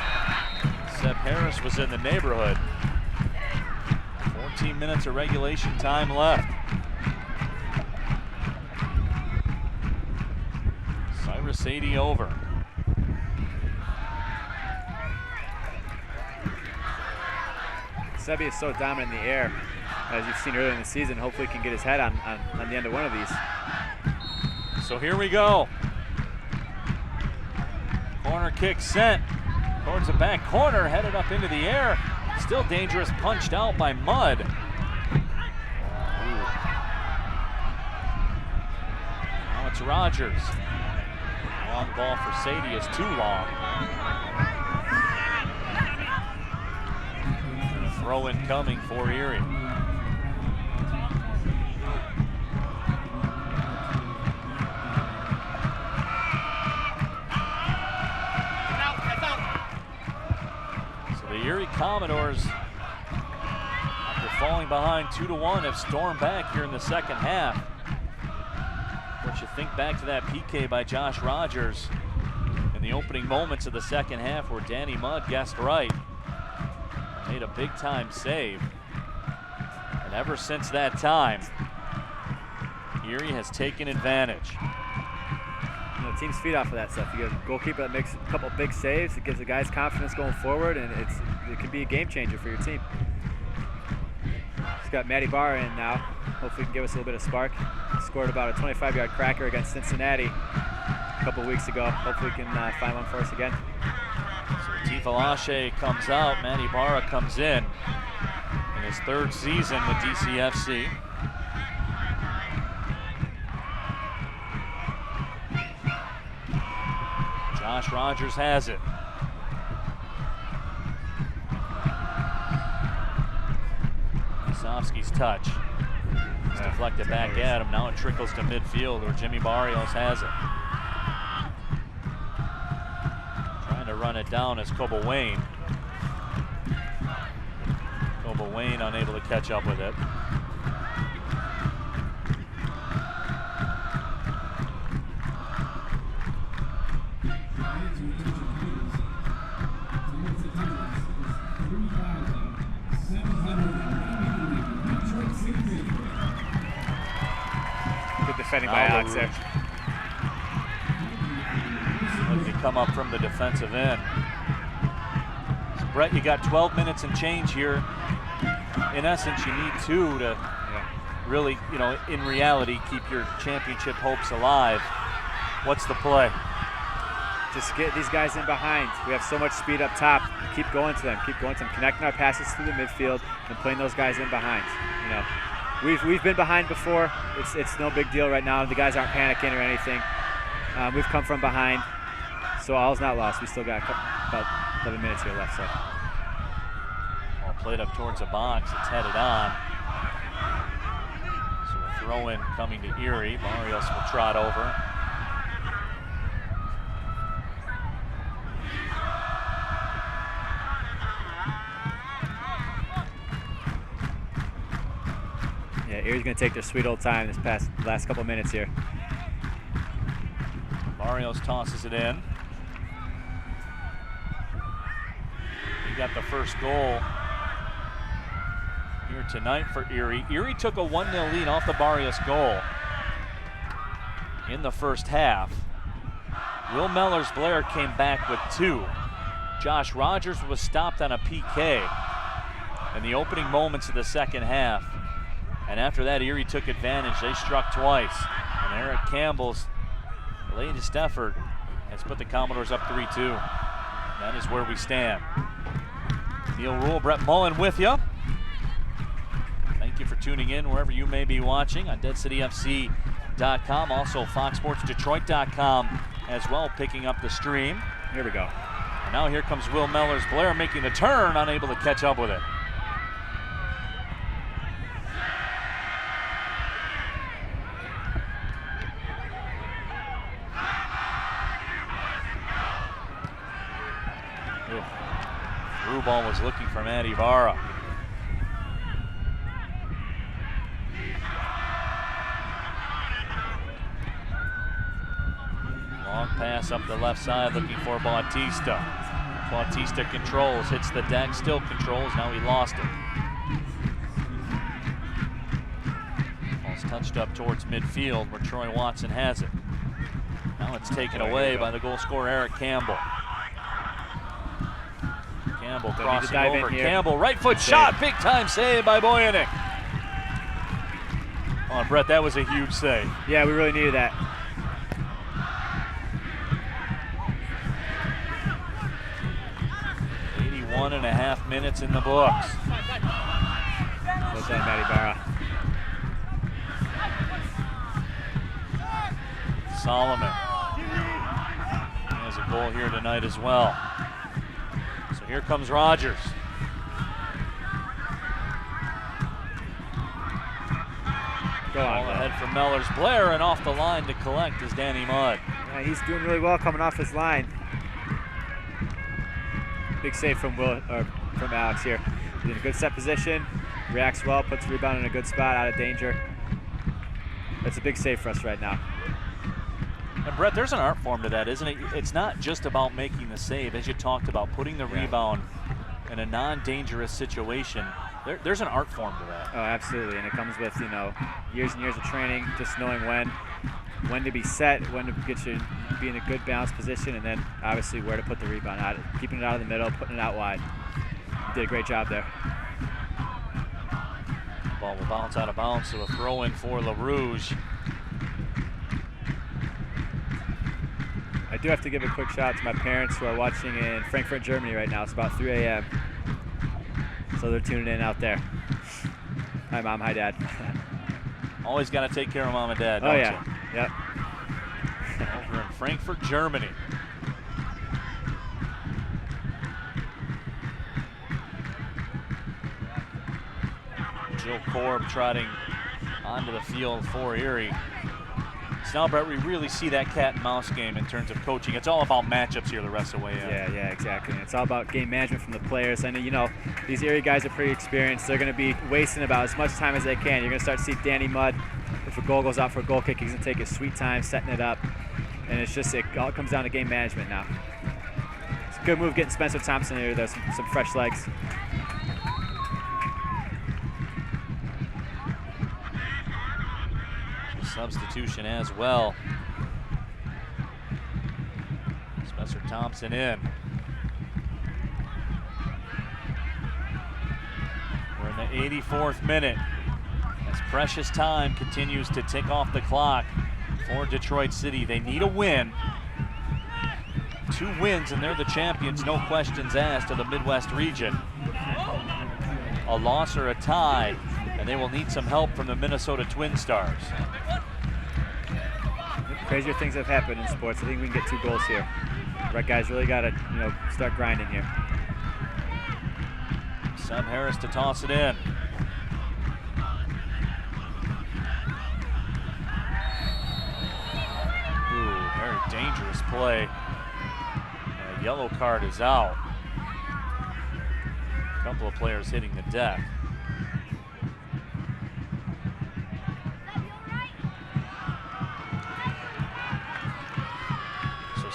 Seb Harris was in the neighborhood. 14 minutes of regulation time left. Cyrus 80 over. Sebi is so dominant in the air, as you've seen earlier in the season. Hopefully he can get his head on the end of one of these. So here we go. Corner kick sent towards the back corner, headed up into the air. Still dangerous, punched out by Mudd. Now it's Rogers. Long ball for Sadie is too long. And a throw in coming for Erie. Erie Commodores, after falling behind 2-1, have stormed back here in the second half. But you think back to that PK by Josh Rogers in the opening moments of the second half where Danny Mudd guessed right. Made a big time save. And ever since that time, Erie has taken advantage. You know, teams feed off of that stuff. You get a goalkeeper that makes a couple big saves. It gives the guys confidence going forward, and it can be a game changer for your team. He's got Matty Barr in now. Hopefully he can give us a little bit of spark. Scored about a 25-yard cracker against Cincinnati a couple weeks ago. Hopefully he can find one for us again. So Tifalache comes out, Matty Barra comes in his third season with DCFC. Josh Rogers has it. Sofsky's touch. It's deflected back at him. Now it trickles to midfield where Jimmy Barrios has it. Trying to run it down is Coble Wayne. Coble Wayne unable to catch up with it. Good defending by Alex there. Looking to come up from the defensive end. So Brett, you got 12 minutes and change here. In essence, you need 2 to really, in reality, keep your championship hopes alive. What's the play? Just get these guys in behind. We have so much speed up top. Keep going to them. Keep going to them. Connecting our passes through the midfield and playing those guys in behind. We've been behind before. It's no big deal right now. The guys aren't panicking or anything. We've come from behind, so all's not lost. We still got about 11 minutes here left. So. Ball played up towards the box. It's headed on. So a throw in coming to Erie. Barrios will trot over. Erie's going to take their sweet old time this last couple minutes here. Barrios tosses it in. He got the first goal here tonight for Erie. Erie took a 1-0 lead off the Barrios goal in the first half. Will Mellors-Blair came back with 2. Josh Rogers was stopped on a PK in the opening moments of the second half. And after that, Erie took advantage. They struck twice. And Eric Campbell's latest effort has put the Commodores up 3-2. That is where we stand. Neil Rule, Brett Mullen with you. Thank you for tuning in wherever you may be watching on DeadCityFC.com. Also FoxSportsDetroit.com as well, picking up the stream. Here we go. And now here comes Will Mellors-Blair making the turn, unable to catch up with it. through ball was looking for Matt Ibarra. Long pass up the left side looking for Bautista. Bautista controls, hits the deck, still controls, now he lost it. Ball's touched up towards midfield where Troy Watson has it. Now it's taken away by the goal scorer Eric Campbell. Campbell crossing over, Campbell right foot shot, big time save by Boyanek. Oh, Brett, that was a huge save. Yeah, we really needed that. One and a half minutes in the books. Well done, Matty Barra. Solomon. He has a goal here tonight as well. So here comes Rogers. Ball ahead for Mellors Blair, and off the line to collect is Danny Mudd. Yeah, he's doing really well coming off his line. Big save from Alex here. He's in a good set position, reacts well, puts the rebound in a good spot, out of danger. That's a big save for us right now. And Brett, there's an art form to that, isn't it? It's not just about making the save, as you talked about, putting the rebound in a non-dangerous situation. There's an art form to that. Oh, absolutely, and it comes with, you know, years and years of training, just knowing when to be set, when to be in a good balanced position, and then obviously where to put the rebound out, keeping it out of the middle, putting it out wide. You did a great job there. Ball will bounce out of bounds, so a throw in for La Rouge. I do have to give a quick shout out to my parents who are watching in Frankfurt, Germany right now. It's about 3 a.m. So they're tuning in out there. Hi, Mom. Hi, Dad. Always got to take care of Mom and Dad, don't yeah. you? Yep. Over in Frankfurt, Germany. Jill Korb trotting onto the field for Erie. So now, Brett, we really see that cat and mouse game in terms of coaching. It's all about matchups here the rest of the way in. Yeah, exactly. It's all about game management from the players. And, you know, these Erie guys are pretty experienced. They're going to be wasting about as much time as they can. You're going to start to see Danny Mudd, if a goal goes out for a goal kick, he's going to take his sweet time setting it up. And it's just, it all comes down to game management now. It's a good move getting Spencer Thompson here. There's some fresh legs. Substitution as well. Spencer Thompson in. We're in the 84th minute as precious time continues to tick off the clock for Detroit City. They need a win. 2 wins and they're the champions, no questions asked, of the Midwest region. A loss or a tie, and they will need some help from the Minnesota Twin Stars. Crazier things have happened in sports. I think we can get 2 goals here. Right, guys, really got to, you know, start grinding here. Seb Harris to toss it in. Ooh, very dangerous play. A yellow card is out. A couple of players hitting the deck.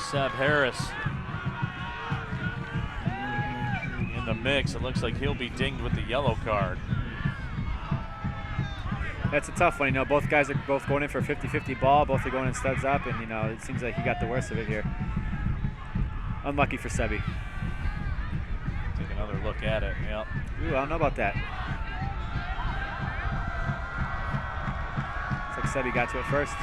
Seb Harris in the mix. It looks like he'll be dinged with the yellow card. That's a tough one. You know, both guys are both going in for a 50-50 ball. Both are going in studs up, and, you know, it seems like he got the worst of it here. Unlucky for Sebi. Take another look at it. Yep. Ooh, I don't know about that. Looks like Sebi got to it first.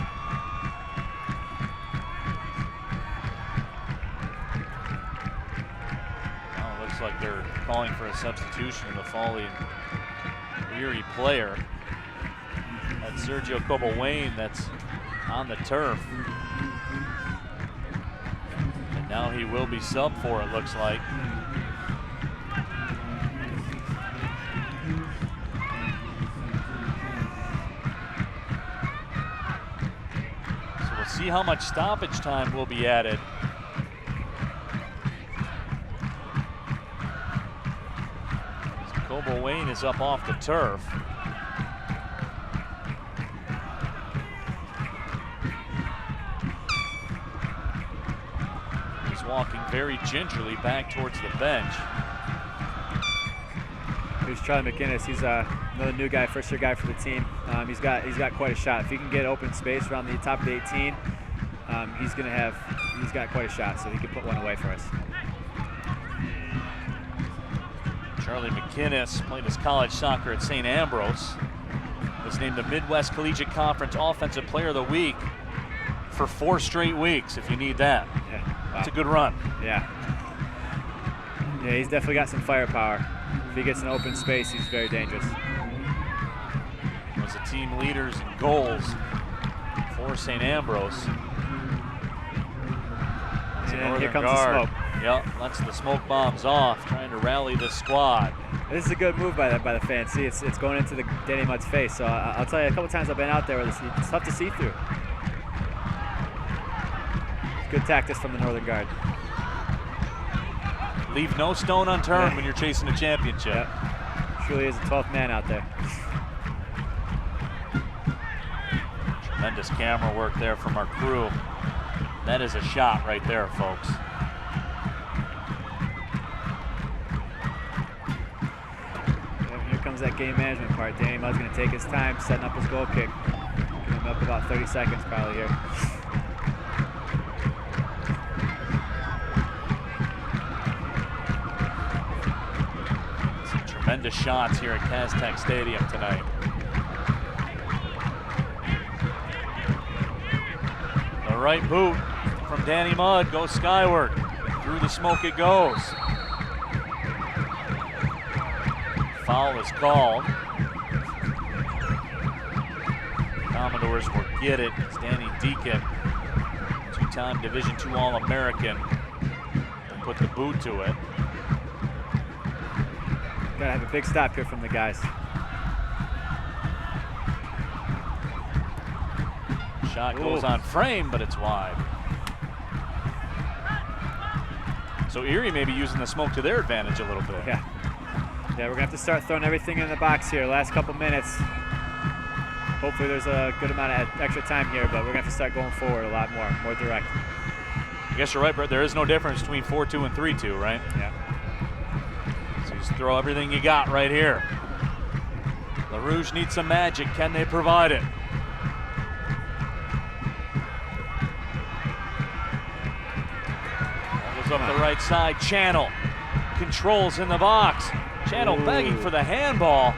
Like they're calling for a substitution in the falling Erie player. That's Sergio Coble-Wayne that's on the turf. And now he will be subbed for, it looks like. So we'll see how much stoppage time will be added. Noble Wayne is up off the turf. He's walking very gingerly back towards the bench. Here's Charlie McInnes. He's another new guy, first-year guy for the team. He's got quite a shot. If he can get open space around the top of the 18, he's got quite a shot, so he can put one away for us. Charlie McInnes played his college soccer at St. Ambrose. Was named the Midwest Collegiate Conference Offensive Player of the Week for 4 straight weeks, if you need that. Yeah, wow. It's a good run. Yeah. Yeah, he's definitely got some firepower. If he gets an open space, he's very dangerous. Was the team leaders in goals for St. Ambrose. And here comes the smoke. Yep, lets the smoke bombs off, trying to rally the squad. This is a good move by the fans. See, it's going into the Danny Mudd's face. So I'll tell you, a couple times I've been out there where it's tough to see through. Good tactics from the Northern Guard. Leave no stone unturned when you're chasing a championship. Yep. Truly is a 12th man out there. Tremendous camera work there from our crew. That is a shot right there, folks. Here comes that game management part. Danny Mudd's going to take his time setting up his goal kick. Give him up about 30 seconds probably here. Some tremendous shots here at Castech Stadium tonight. The right boot from Danny Mudd goes skyward. Through the smoke it goes. Foul is called. Commodores will get it. It's Danny Deacon, 2-time Division II All-American, will put the boot to it. Gotta have a big stop here from the guys. Shot goes on frame, but it's wide. So Erie may be using the smoke to their advantage a little bit. Yeah. Yeah, we're gonna have to start throwing everything in the box here. Last couple minutes. Hopefully there's a good amount of extra time here, but we're gonna have to start going forward a lot more direct. I guess you're right, Brett. There is no difference between 4-2 and 3-2, right? Yeah. So just throw everything you got right here. LaRouge needs some magic. Can they provide it? Goes up the right side. Channel controls in the box. Channel begging for the handball.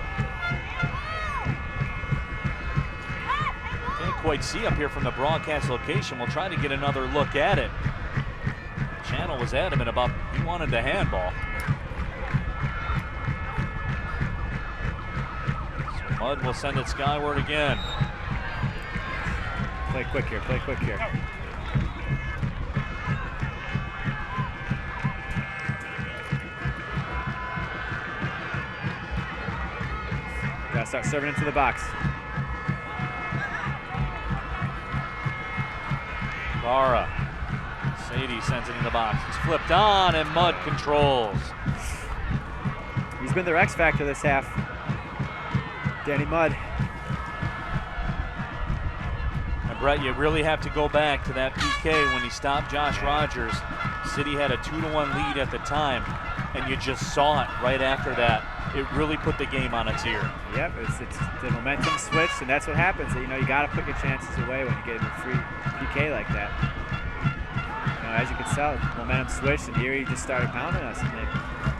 Can't quite see up here from the broadcast location. We'll try to get another look at it. Channel was adamant about he wanted the handball. So Mudd will send it skyward again. Play quick here, play quick here. Gotta start serving into the box. Barra. Sadie sends it in the box. It's flipped on and Mudd controls. He's been their X factor this half. Danny Mudd. And Brett, you really have to go back to that PK when he stopped Josh Rogers. City had a 2-1 lead at the time, and you just saw it right after that. It really put the game on its ear. Yep, it's the momentum switched, and that's what happens. You know, you got to put your chances away when you get in a free PK like that. You know, as you can tell, momentum switched, and Erie just started pounding us. And they,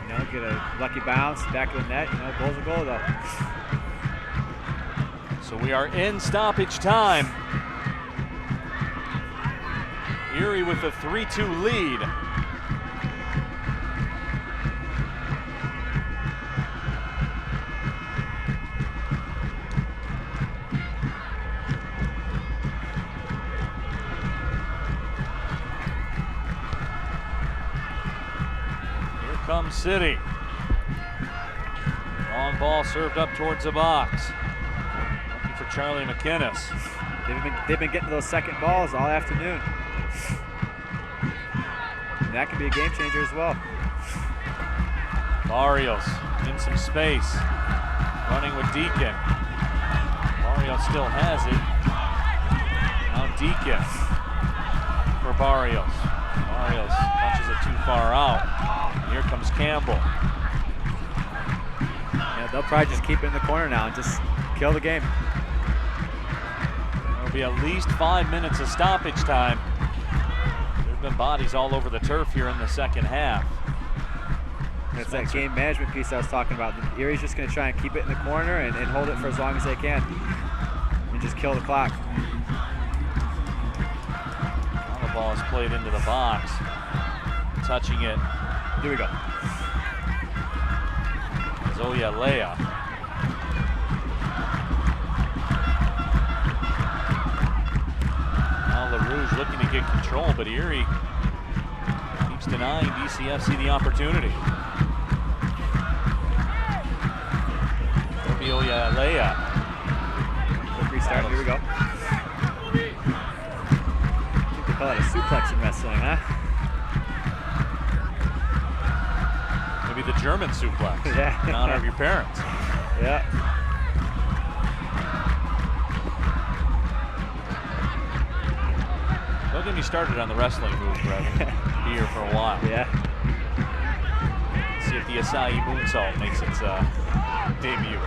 you know, get a lucky bounce back of the net. You know, goal's a goal though. So we are in stoppage time. Erie with a 3-2 lead. Comes City. Long ball served up towards the box. Looking for Charlie McInnes. They've been getting those second balls all afternoon. And that could be a game changer as well. Barrios in in some space. Running with Deacon. Barrios still has it. Now Deacon for Barrios. Barrios punches it too far out. And here comes Campbell. Yeah, they'll probably just keep it in the corner now and just kill the game. There'll be at least 5 minutes of stoppage time. There's been bodies all over the turf here in the second half. It's that game management piece I was talking about. Erie's just going to try and keep it in the corner and hold it for as long as they can and just kill the clock. Now the ball is played into the box. Touching it. Here we go. Zoya Leah. Now LaRouge looking to get control, but Erie keeps denying DCFC the opportunity. Zoya Leah. Quick restart, here we go. I think they call it a suplex in wrestling, huh? Maybe the German suplex. Yeah. In honor of your parents. Yeah. Don't get me started on the wrestling moves, Brett. Be here for a while. Yeah. See if the Acai moonsault makes its debut.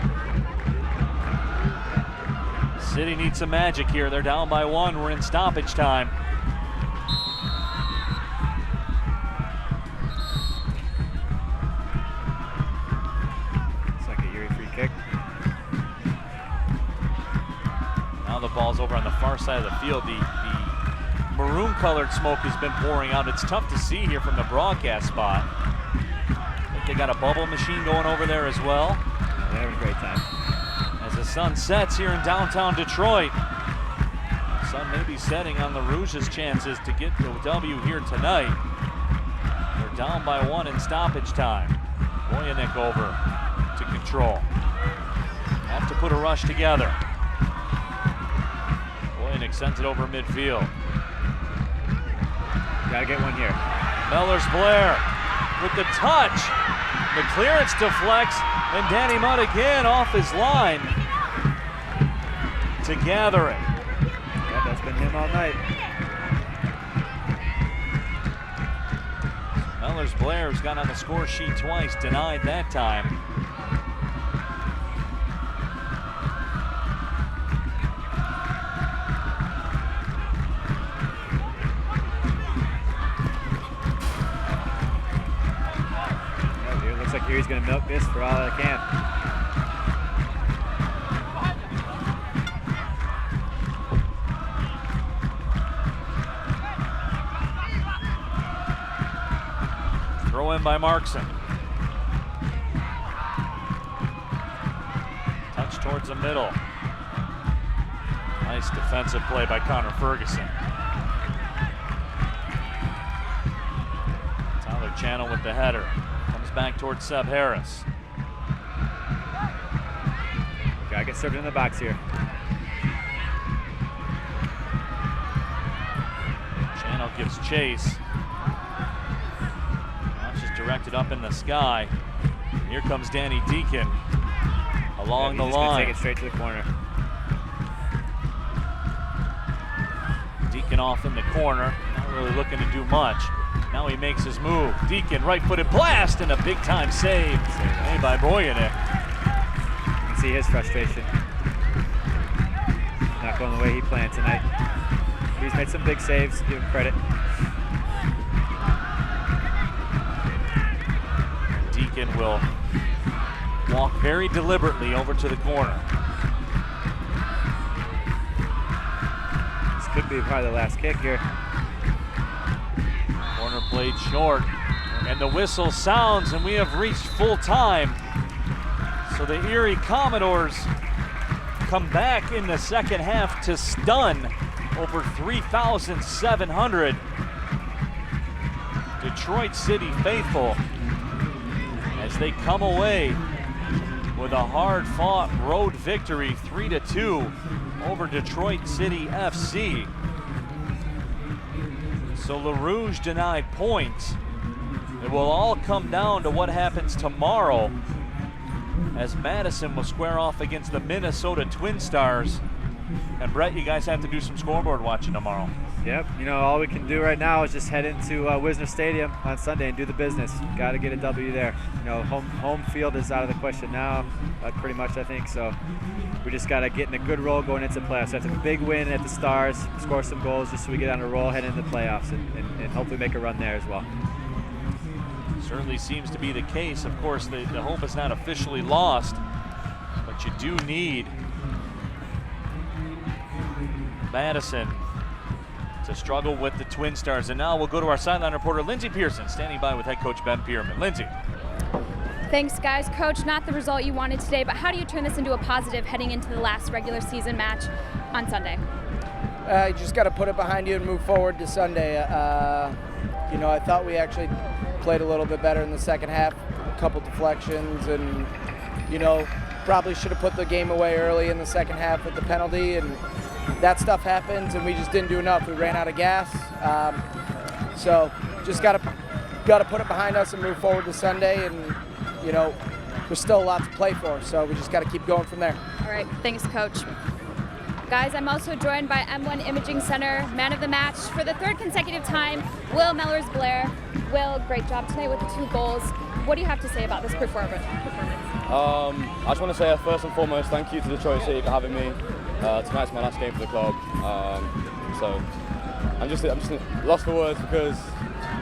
City needs some magic here. They're down by 1. We're in stoppage time. It's like a Erie free kick. Now the ball's over on the far side of the field. The maroon-colored smoke has been pouring out. It's tough to see here from the broadcast spot. I think they got a bubble machine going over there as well. Yeah, they're having a great time. As the sun sets here in downtown Detroit. The sun may be setting on the Rouge's chances to get the W here tonight. They're down by 1 in stoppage time. Boyanek over to control. Have to put a rush together. Boyanek sends it over midfield. Gotta get one here. Mellors-Blair with the touch. The clearance deflects, and Danny Mudd again off his line to gather it. Yeah, that's been him all night. Mellors-Blair, who's got on the score sheet twice, denied that time. Looks like Erie's going to milk this for all it can. Throw in by Markson. Touch towards the middle. Nice defensive play by Connor Ferguson. Tyler Channel with the header. Back towards Seb Harris. Gotta get served in the box here. Channel gives chase. Now it's just directed up in the sky. Here comes Danny Deacon along the line. Take it straight to the corner. Deacon off in the corner, not really looking to do much. Now he makes his move. Deacon, right-footed blast, and a big-time save made by Boyanek. You can see his frustration. Not going the way he planned tonight. He's made some big saves, give him credit. Deacon will walk very deliberately over to the corner. This could be probably the last kick here. Corner played short, and the whistle sounds, and we have reached full time. So the Erie Commodores come back in the second half to stun over 3,700 Detroit City faithful as they come away with a hard-fought road victory, 3-2 over Detroit City FC. So LaRouge denied points. It will all come down to what happens tomorrow as Madison will square off against the Minnesota Twin Stars. And Brett, you guys have to do some scoreboard watching tomorrow. Yep, you know, all we can do right now is just head into Wisner Stadium on Sunday and do the business. Got to get a W there. You know, home field is out of the question now, pretty much, I think. So we just got to get in a good roll going into playoffs. So that's a big win at the Stars, score some goals just so we get on a roll heading into the playoffs and hopefully make a run there as well. Certainly seems to be the case. Of course, the hope is not officially lost, but you do need Madison to struggle with the Twin Stars. And now we'll go to our sideline reporter, Lindsey Pearson, standing by with head coach Ben Pierman. Lindsey. Thanks, guys. Coach, not the result you wanted today, but how do you turn this into a positive heading into the last regular season match on Sunday? You just got to put it behind you and move forward to Sunday. You know, I thought we actually played a little bit better in the second half, a couple deflections, and, you know, probably should have put the game away early in the second half with the penalty, and that stuff happens, and we just didn't do enough. We ran out of gas. So just got to put it behind us and move forward to Sunday, and, you know, there's still a lot to play for, so we just got to keep going from there. All right, thanks, Coach. Guys, I'm also joined by M1 Imaging Center man of the match for the third consecutive time, Will Mellors-Blair. Will, great job tonight with the 2 goals. What do you have to say about this performance? I just want to say first and foremost, thank you to Detroit City for having me. Tonight's my last game for the club, so I'm just lost for words because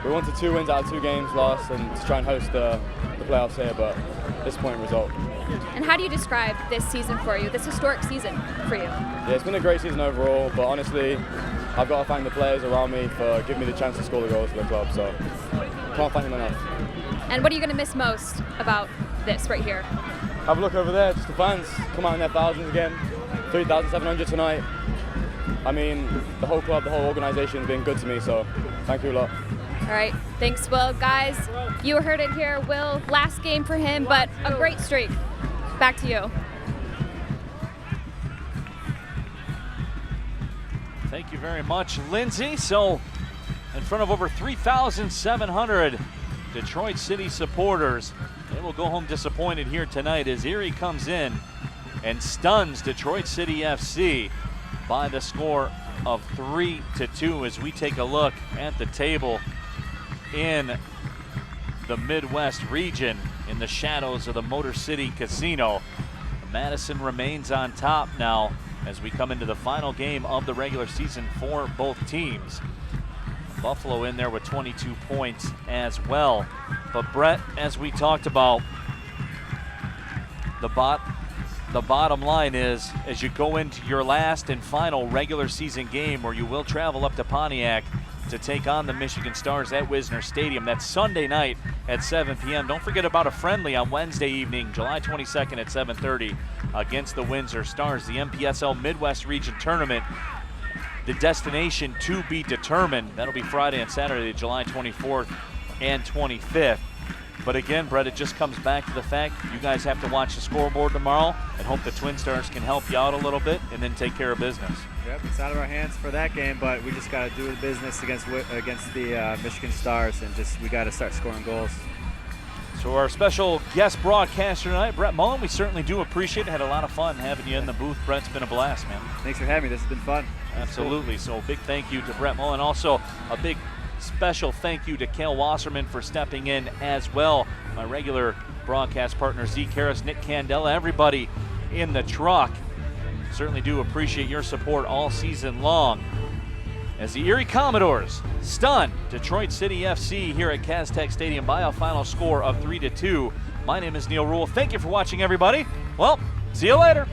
we wanted 2 wins out of 2 games lost and to try and host the playoffs here, but disappointing result. And how do you describe this season for you, this historic season for you? Yeah, it's been a great season overall, but honestly, I've got to thank the players around me for giving me the chance to score the goals for the club, so can't thank them enough. And what are you going to miss most about this right here? Have a look over there, just the fans come out in their thousands again, 3,700 tonight. I mean, the whole club, the whole organisation has been good to me, so thank you a lot. All right, thanks, Will. Guys, you heard it here. Will, last game for him, but a great streak. Back to you. Thank you very much, Lindsey. So, in front of over 3,700 Detroit City supporters, they will go home disappointed here tonight as Erie comes in and stuns Detroit City FC by the score of 3-2 as we take a look at the table in the Midwest region in the shadows of the Motor City Casino. Madison remains on top now as we come into the final game of the regular season for both teams. Buffalo in there with 22 points as well. But Brett, as we talked about, the bottom line is, as you go into your last and final regular season game where you will travel up to Pontiac to take on the Michigan Stars at Wisner Stadium. That's Sunday night at 7 p.m. Don't forget about a friendly on Wednesday evening, July 22nd at 7:30 against the Windsor Stars. The MPSL Midwest Region Tournament, the destination to be determined. That'll be Friday and Saturday, July 24th and 25th. But again, Brett, it just comes back to the fact you guys have to watch the scoreboard tomorrow and hope the Twin Stars can help you out a little bit and then take care of business. Yep, it's out of our hands for that game, but we just got to do the business against the Michigan Stars, and we got to start scoring goals. So our special guest broadcaster tonight, Brett Mullen, we certainly do appreciate it. Had a lot of fun having you in the booth. Brett, it's been a blast, man. Thanks for having me. This has been fun. Absolutely. Cool. So a big thank you to Brett Mullen. Also a big special thank you to Kale Wasserman for stepping in as well. My regular broadcast partner, Zeke Harris, Nick Candela, everybody in the truck. Certainly do appreciate your support all season long as the Erie Commodores stun Detroit City FC here at Castech Stadium by a final score of 3-2. My name is Neil Rule. Thank you for watching, everybody. Well, see you later.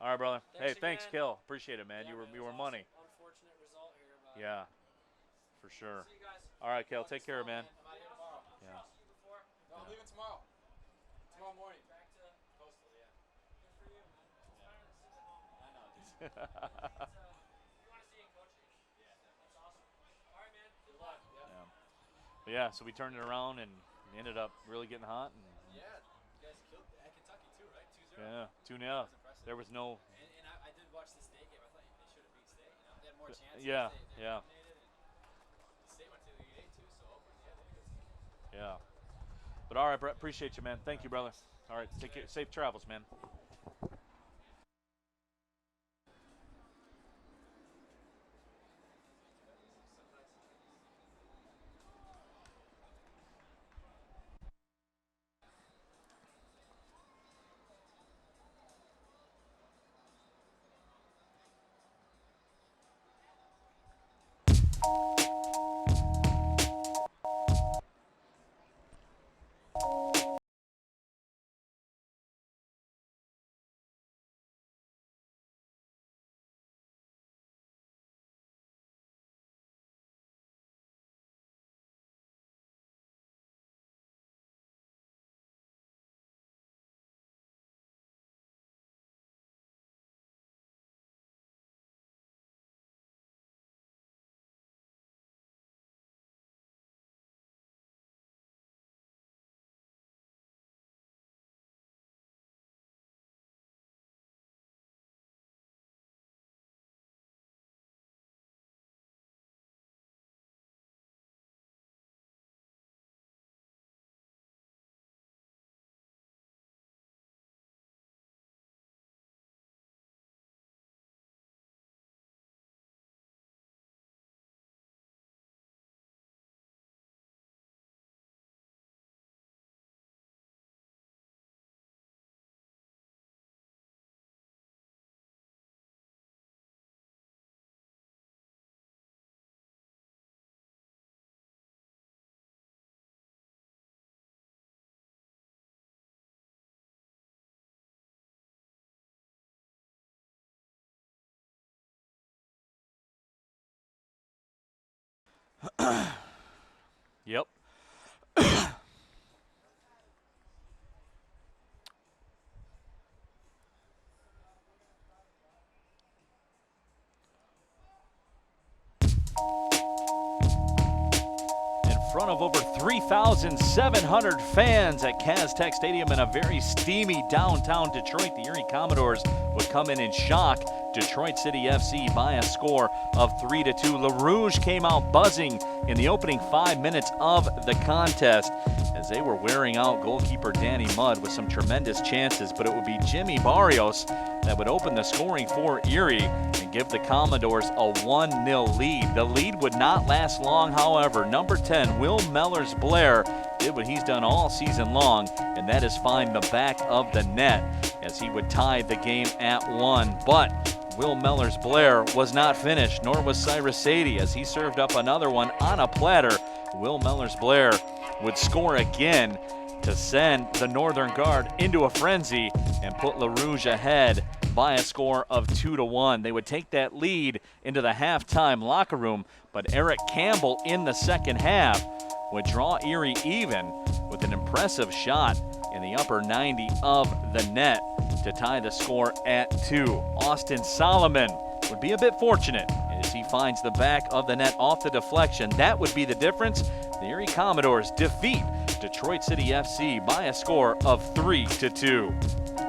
All right, brother. Hey, thanks, Kill. Appreciate it, man. You were money. Unfortunate result here, but Yeah, for sure. All right, Kill. Take care, man. Yeah. No, I'm leaving tomorrow. Tomorrow morning. Back to Coastal, yeah. Good for you, man. Inspiring to sit at home. I know, dude. You want to see in coaching. Yeah, definitely. That's awesome. All right, man. Good luck. Yeah. But yeah, so we turned it around and ended up really getting hot. And Yeah, you guys killed at Kentucky too, right? 2-0. yeah, 2-0. That was impressive. There was no. And I did watch the state game. I thought they should have beat state. You know, they had more chances. Yeah, They yeah. dominated, and state went to the Elite Eight too. So hopefully, yeah, they had a good team. Yeah. But all right, Brett. Appreciate you, man. Thank you, brother. All right, take care. Safe travels, man. Yep. In front of over 3,700 fans at Tech Stadium in a very steamy downtown Detroit, the Erie Commodores would come in shock. Detroit City FC by a score of 3-2. LaRouge came out buzzing in the opening 5 minutes of the contest as they were wearing out goalkeeper Danny Mudd with some tremendous chances, but it would be Jimmy Barrios that would open the scoring for Erie and give the Commodores a 1-0 lead. The lead would not last long, however. Number 10, Will Mellors-Blair, did what he's done all season long, and that is find the back of the net as he would tie the game at 1. But Will Mellors-Blair was not finished, nor was Cyrus Sadie as he served up another one on a platter. Will Mellors-Blair would score again to send the Northern Guard into a frenzy and put LaRouge ahead by a score of 2-1. They would take that lead into the halftime locker room, but Eric Campbell in the second half would draw Erie even with an impressive shot in the upper 90 of the net to tie the score at 2. Austin Solomon would be a bit fortunate as he finds the back of the net off the deflection. That would be the difference. The Erie Commodores defeat Detroit City FC by a score of 3-2.